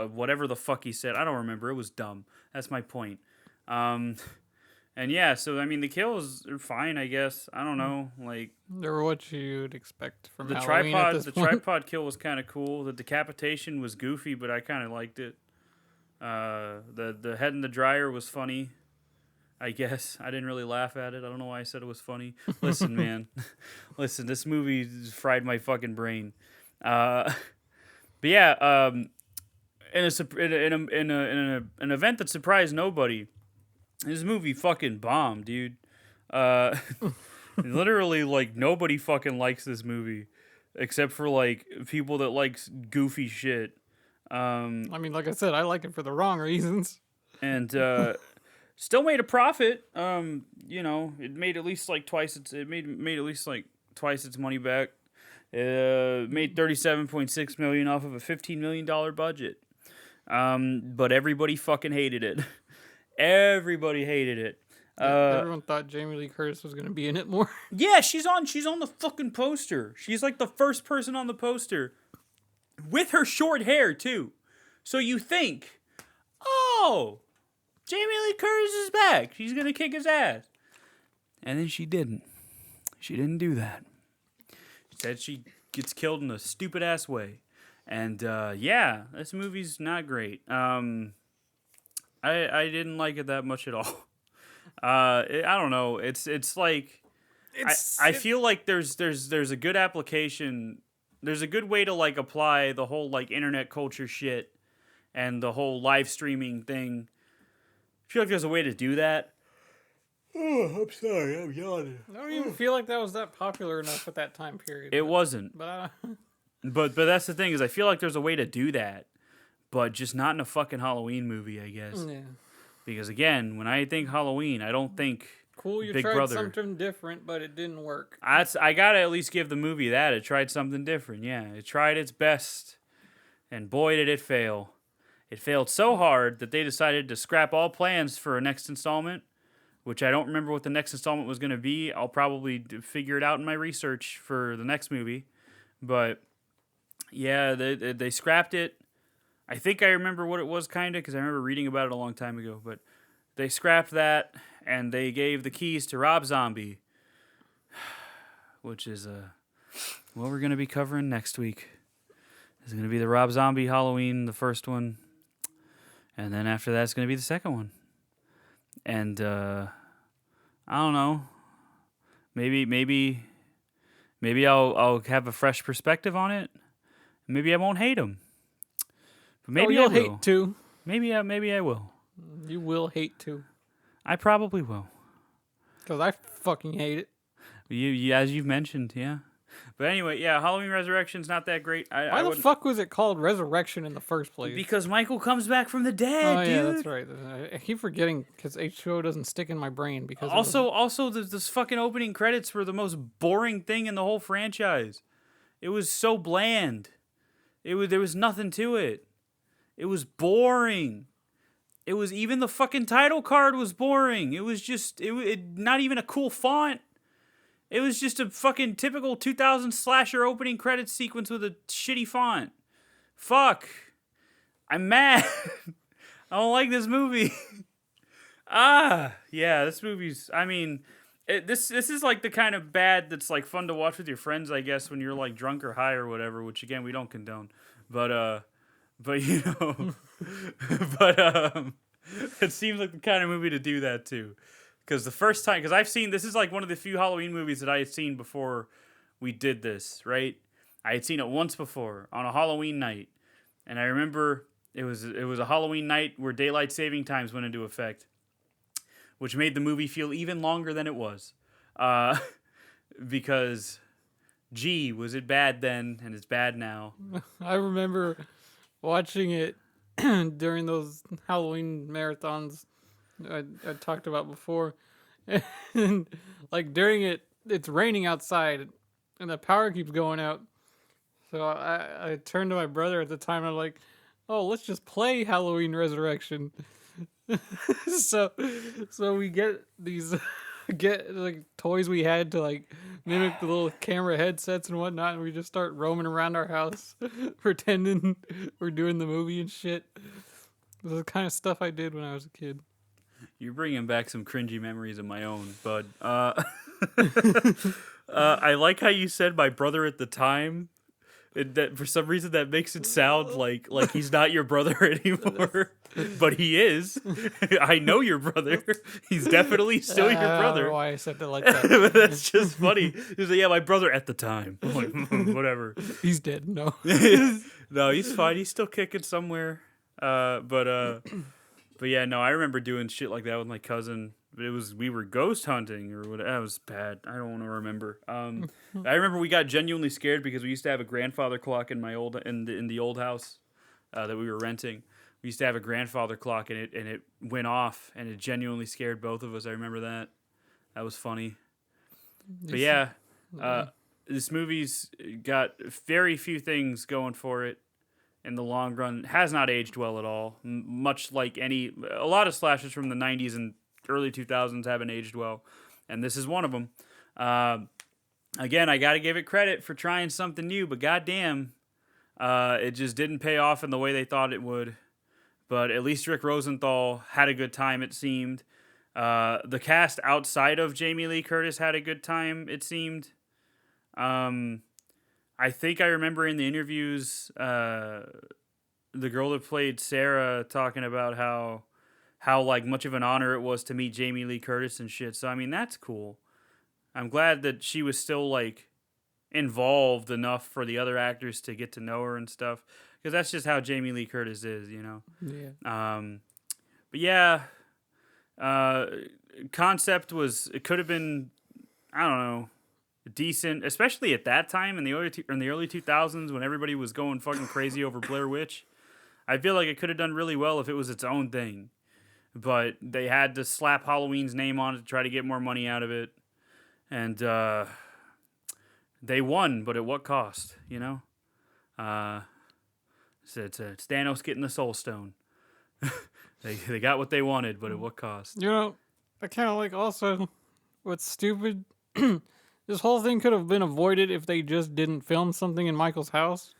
whatever the fuck he said. I don't remember. It was dumb. That's my point. And yeah, so I mean the kills are fine, I guess. I don't know, like they're what you'd expect from the Halloween tripod. at this The point. tripod kill was kind of cool. The decapitation was goofy, but I kind of liked it. The head in the dryer was funny. I guess I didn't really laugh at it. I don't know why I said it was funny. Listen, man, listen. This movie fried my fucking brain. But yeah, in an event that surprised nobody, this movie fucking bombed, dude. Literally, like nobody fucking likes this movie, except for like people that likes goofy shit. I mean, like I said, I like it for the wrong reasons. And still made a profit. You know, it made at least like twice its. It made at least like twice its money back. Made $37.6 million off of a $15 million budget. But everybody fucking hated it. Everybody hated it. Everyone thought Jamie Lee Curtis was gonna be in it more. Yeah, she's on the fucking poster. She's like the first person on the poster. With her short hair, too. So you think, oh, Jamie Lee Curtis is back. She's going to kick his ass. And then she didn't. She didn't do that. She said she gets killed in a stupid-ass way. And, yeah, this movie's not great. I didn't like it that much at all. I don't know. It's like... I feel like there's a good application... There's a good way to like apply the whole like internet culture shit and the whole live streaming thing. I feel like there's a way to do that. Oh, I'm sorry, I'm yawning. I don't even feel like that was that popular enough at that time period. It wasn't. But that's the thing is I feel like there's a way to do that, but just not in a fucking Halloween movie, I guess. yeah. Because again, when I think Halloween, I don't think Cool, you Big tried Brother. something different, but it didn't work. I gotta at least give the movie that. It tried something different, yeah. It tried its best, and boy did it fail. It failed so hard that they decided to scrap all plans for a next installment, which I don't remember what the next installment was going to be. I'll probably figure it out in my research for the next movie. But, yeah, they scrapped it. I think I remember what it was, kind of, because I remember reading about it a long time ago. But they scrapped that and they gave the keys to Rob Zombie, which is what we're gonna be covering next week. It's gonna be the Rob Zombie Halloween, the first one, and then after that, it's gonna be the second one. And I don't know. Maybe I'll have a fresh perspective on it. Maybe I won't hate him. But maybe you'll I will. hate too. Maybe I will. You will hate too. I probably will. Because I fucking hate it. You as you've mentioned, yeah. But anyway, yeah, Halloween Resurrection's not that great. Why the fuck was it called Resurrection in the first place? Because Michael comes back from the dead, oh, dude. yeah, that's right. I keep forgetting because H2O doesn't stick in my brain. Because Also, this fucking opening credits were the most boring thing in the whole franchise. It was so bland. There was nothing to it. It was boring. It was even the fucking title card was boring. It was just not even a cool font. It was just a fucking typical 2000 slasher opening credits sequence with a shitty font. Fuck. I'm mad. I don't like this movie. Yeah, this movie's, I mean, this is like the kind of bad that's like fun to watch with your friends, I guess, when you're like drunk or high or whatever, which again, we don't condone. But you know, it seems like the kind of movie to do that too. Because the first time, because I've seen, this is like one of the few Halloween movies that I had seen before we did this, right? I had seen it once before on a Halloween night. And I remember it was a Halloween night where daylight saving times went into effect, which made the movie feel even longer than it was. Because, gee, was it bad then and it's bad now. I remember watching it during those Halloween marathons I talked about before, and like during it, it's raining outside, and the power keeps going out. So I turned to my brother at the time. And I'm like, "Oh, let's just play Halloween Resurrection." so we get these like toys we had to like mimic the little camera headsets and whatnot, and we just start roaming around our house, pretending we're doing the movie and shit. This is the kind of stuff I did when I was a kid. You're bringing back some cringy memories of my own, bud. I like how you said my brother at the time. That for some reason that makes it sound like he's not your brother anymore, but he is. I know your brother. He's definitely still your brother. I don't know why I said it like that. But that's just funny. He's like, yeah, my brother at the time. I'm like, whatever. He's dead. No. No, he's fine. He's still kicking somewhere. But yeah, no, I remember doing shit like that with my cousin. We were ghost hunting or whatever. That was bad. I don't want to remember. I remember we got genuinely scared because we used to have a grandfather clock in the old house that we were renting. We used to have a grandfather clock and it went off and it genuinely scared both of us. I remember that. That was funny. But yeah, this movie's got very few things going for it. In the long run, has not aged well at all. Much like a lot of slashers from the 90s and early 2000s haven't aged well, and this is one of them. Again, I got to give it credit for trying something new, but goddamn, it just didn't pay off in the way they thought it would. But at least Rick Rosenthal had a good time, it seemed. The cast outside of Jamie Lee Curtis had a good time, it seemed. I think I remember in the interviews, the girl that played Sarah talking about how like much of an honor it was to meet Jamie Lee Curtis and shit. So I mean, that's cool. I'm glad that she was still like involved enough for the other actors to get to know her and stuff, because that's just how Jamie Lee Curtis is, you know. Yeah. But yeah, concept was, it could have been, I don't know, decent, especially at that time in the early 2000s when everybody was going fucking crazy over Blair Witch. I feel like it could have done really well if it was its own thing, but they had to slap Halloween's name on it to try to get more money out of it, and they won, but at what cost? You know, it's Thanos getting the Soul Stone. They got what they wanted, but at what cost? You know, I kind of like also what's stupid. This whole thing could have been avoided if they just didn't film something in Michael's house.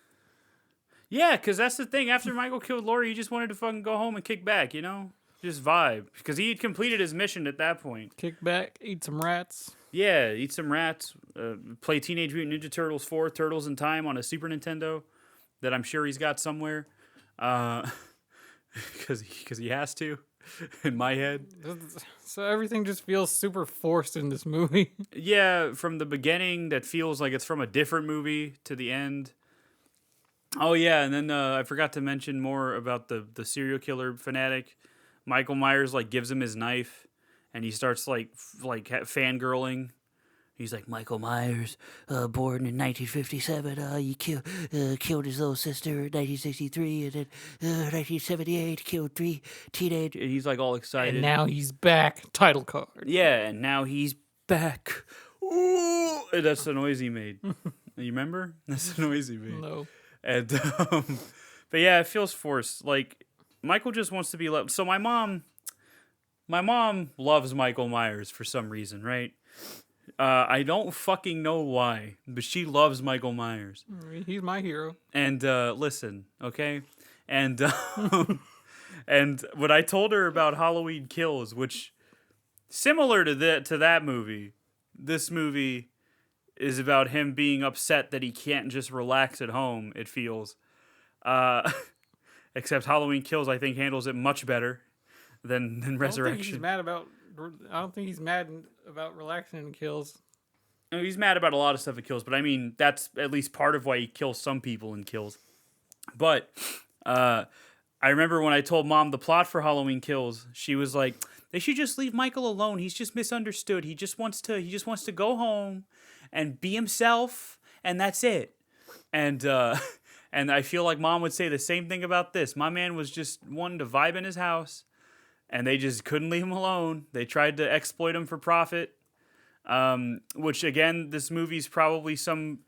Yeah, because that's the thing. After Michael killed Laurie, he just wanted to fucking go home and kick back, you know? just vibe because he had completed his mission at that point. Kick back, eat some rats. Yeah, eat some rats, play Teenage Mutant Ninja Turtles 4, Turtles in Time on a Super Nintendo that I'm sure he's got somewhere. Because he has to, in my head. So everything just feels super forced in this movie. Yeah, from the beginning, that feels like it's from a different movie to the end. Oh, yeah, and then I forgot to mention more about the serial killer fanatic. Michael Myers, like, gives him his knife, and he starts, like fangirling. He's like, Michael Myers, born in 1957, you killed his little sister in 1963, and then 1978, killed 3 teenagers. And he's like all excited. And now he's back. Title card. Yeah, and now he's back. Ooh, and that's the noise he made. You remember? That's the noise he made. No. And, but yeah, it feels forced. Like, Michael just wants to be loved. So my mom loves Michael Myers for some reason, right? I don't fucking know why, but she loves Michael Myers. He's my hero. And listen, okay? And and when I told her about Halloween Kills, which similar to that movie, this movie is about him being upset that he can't just relax at home, it feels. Except Halloween Kills, I think, handles it much better than Resurrection. I don't think he's mad about relaxing in Kills. No, he's mad about a lot of stuff in Kills, but I mean, that's at least part of why he kills some people in Kills. But I remember when I told Mom the plot for Halloween Kills, she was like, they should just leave Michael alone. He's just misunderstood. He just wants to go home and be himself, and that's it. And and I feel like Mom would say the same thing about this. My man was just wanting to vibe in his house, and they just couldn't leave him alone. They tried to exploit him for profit, which, again, this movie's probably some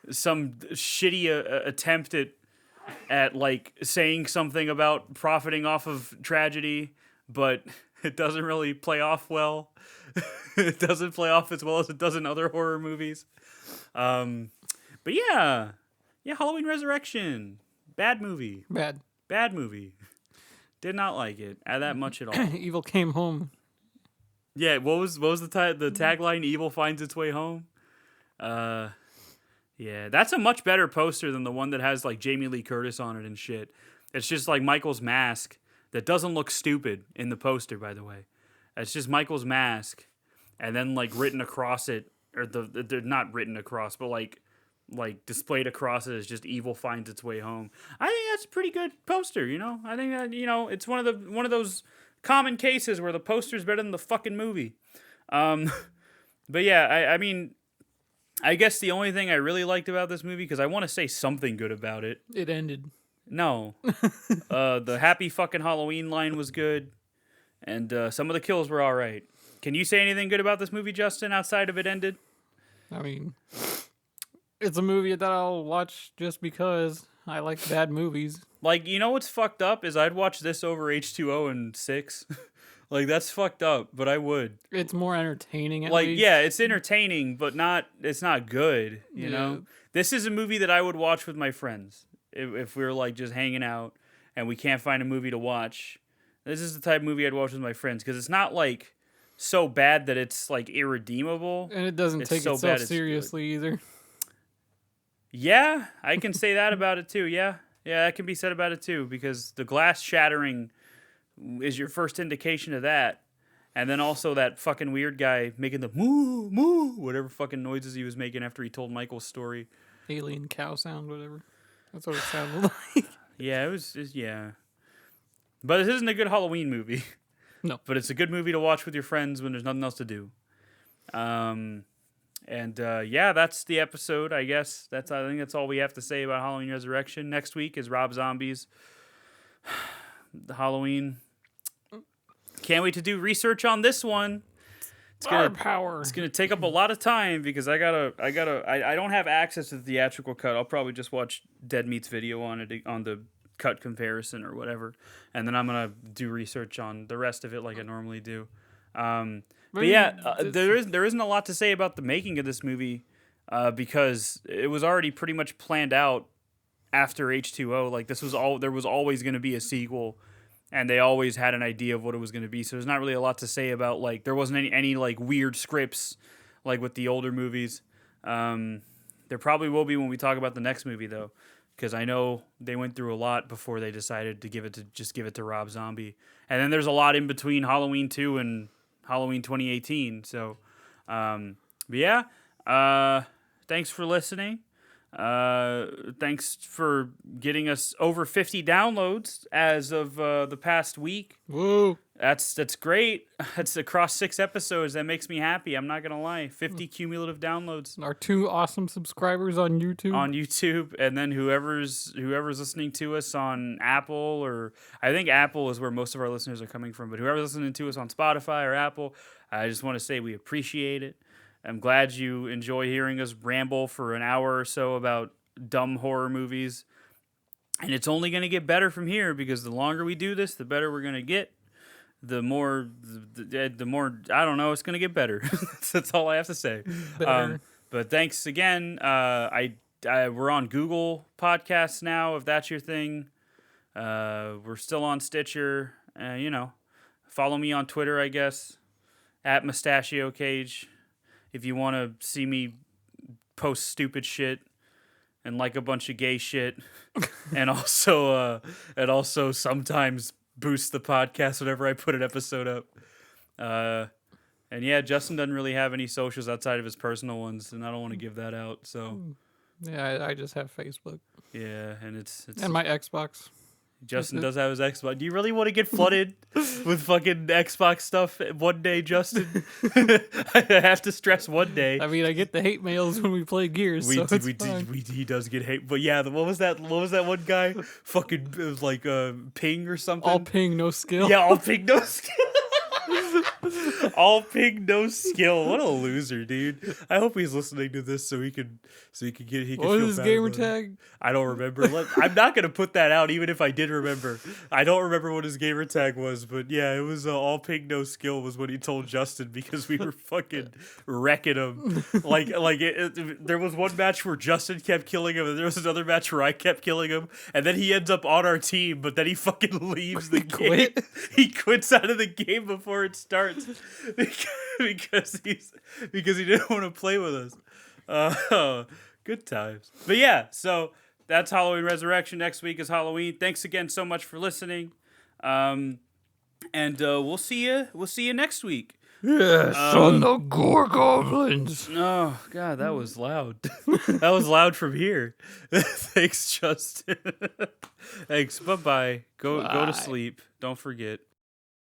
shitty attempt at like saying something about profiting off of tragedy, but it doesn't really play off well. It doesn't play off as well as it does in other horror movies. But yeah, Halloween Resurrection, bad movie. Bad movie. Did not like it that much at all. Evil came home. Yeah, what was the tagline? Evil finds its way home. Yeah, that's a much better poster than the one that has like Jamie Lee Curtis on it and shit. It's just like Michael's mask that doesn't look stupid in the poster, by the way. It's just Michael's mask, and then like written across it, or they're not written across, but like displayed across it is just "Evil finds its way home." I think that's a pretty good poster. You know, I think that it's one of those common cases where the poster's better than the fucking movie. But yeah, I mean, I guess the only thing I really liked about this movie, because I want to say something good about it. It ended. No. The happy fucking Halloween line was good, and some of the kills were all right. Can you say anything good about this movie, Justin, outside of it ended? I mean, it's a movie that I'll watch just because I like bad movies. Like, you know what's fucked up is I'd watch this over H2O and 6. Like, that's fucked up, but I would. It's more entertaining, at like, least. yeah, it's entertaining, but it's not good, you know? This is a movie that I would watch with my friends if we were, like, just hanging out and we can't find a movie to watch. This is the type of movie I'd watch with my friends, because it's not, like, so bad that it's, like, irredeemable. And it doesn't take itself seriously either. Yeah, I can say that about it, too, yeah. Yeah, that can be said about it, too, because the glass shattering is your first indication of that. And then also that fucking weird guy making the moo, moo, whatever fucking noises he was making after he told Michael's story. Alien cow sound, whatever. That's what it sounded like. Yeah, it was yeah. But this isn't a good Halloween movie. No. But it's a good movie to watch with your friends when there's nothing else to do. Yeah, that's the episode, I guess. I think that's all we have to say about Halloween Resurrection. Next week is Rob Zombie's the Halloween. Can't wait to do research on this one. It's gonna take up a lot of time because I don't have access to the theatrical cut. I'll probably just watch Dead Meat's video on it on the cut comparison or whatever, and then I'm gonna do research on the rest of it like I normally do. But yeah, there isn't a lot to say about the making of this movie because it was already pretty much planned out after H2O. Like there was always going to be a sequel, and they always had an idea of what it was going to be. So there's not really a lot to say about, like, there wasn't any like weird scripts like with the older movies. There probably will be when we talk about the next movie, though, because I know they went through a lot before they decided to give it to Rob Zombie. And then there's a lot in between Halloween 2 and Halloween 2018. So, but yeah, thanks for listening. Thanks for getting us over 50 downloads as of the past week. Woo! That's great. That's across 6 episodes. That makes me happy. I'm not gonna lie. 50 cumulative downloads. Our 2 awesome subscribers on YouTube. And then whoever's listening to us on Apple, or I think Apple is where most of our listeners are coming from. But whoever's listening to us on Spotify or Apple, I just want to say we appreciate it. I'm glad you enjoy hearing us ramble for an hour or so about dumb horror movies. And it's only going to get better from here, because the longer we do this, the better we're going to get. The more, I don't know, it's going to get better. That's all I have to say. But thanks again. We're on Google Podcasts now, if that's your thing. We're still on Stitcher. Follow me on Twitter, I guess, at Mustachio Cage. If you want to see me post stupid shit and like a bunch of gay shit, and also sometimes boost the podcast whenever I put an episode up. And yeah, Justin doesn't really have any socials outside of his personal ones, and I don't want to give that out. So yeah, I just have Facebook. Yeah, and it's and my Xbox. Justin does have his Xbox. Do you really want to get flooded with fucking Xbox stuff one day, Justin? I have to stress one day. I mean, I get the hate mails when we play Gears. He does get hate. But yeah, what was that one guy? Fucking, it was like ping or something. All ping, no skill. Yeah, all ping, no skill. All ping, no skill. What a loser, dude. I hope he's listening to this so he can get. What was his gamer tag? I don't remember. I'm not gonna put that out, even if I did remember. I don't remember what his gamer tag was, but yeah, it was all ping, no skill was what he told Justin, because we were fucking wrecking him. There was one match where Justin kept killing him, and there was another match where I kept killing him, and then he ends up on our team, but then he fucking leaves the game. He quits out of the game before it starts. because he didn't want to play with us. Good times. But yeah, so that's Halloween Resurrection. Next week is Halloween. Thanks again so much for listening. And we'll see you next week. Yes, on the Gore Goblins. Oh God, that was loud. That was loud from here. Thanks, Justin. Thanks. Bye-bye. Go to sleep. Don't forget.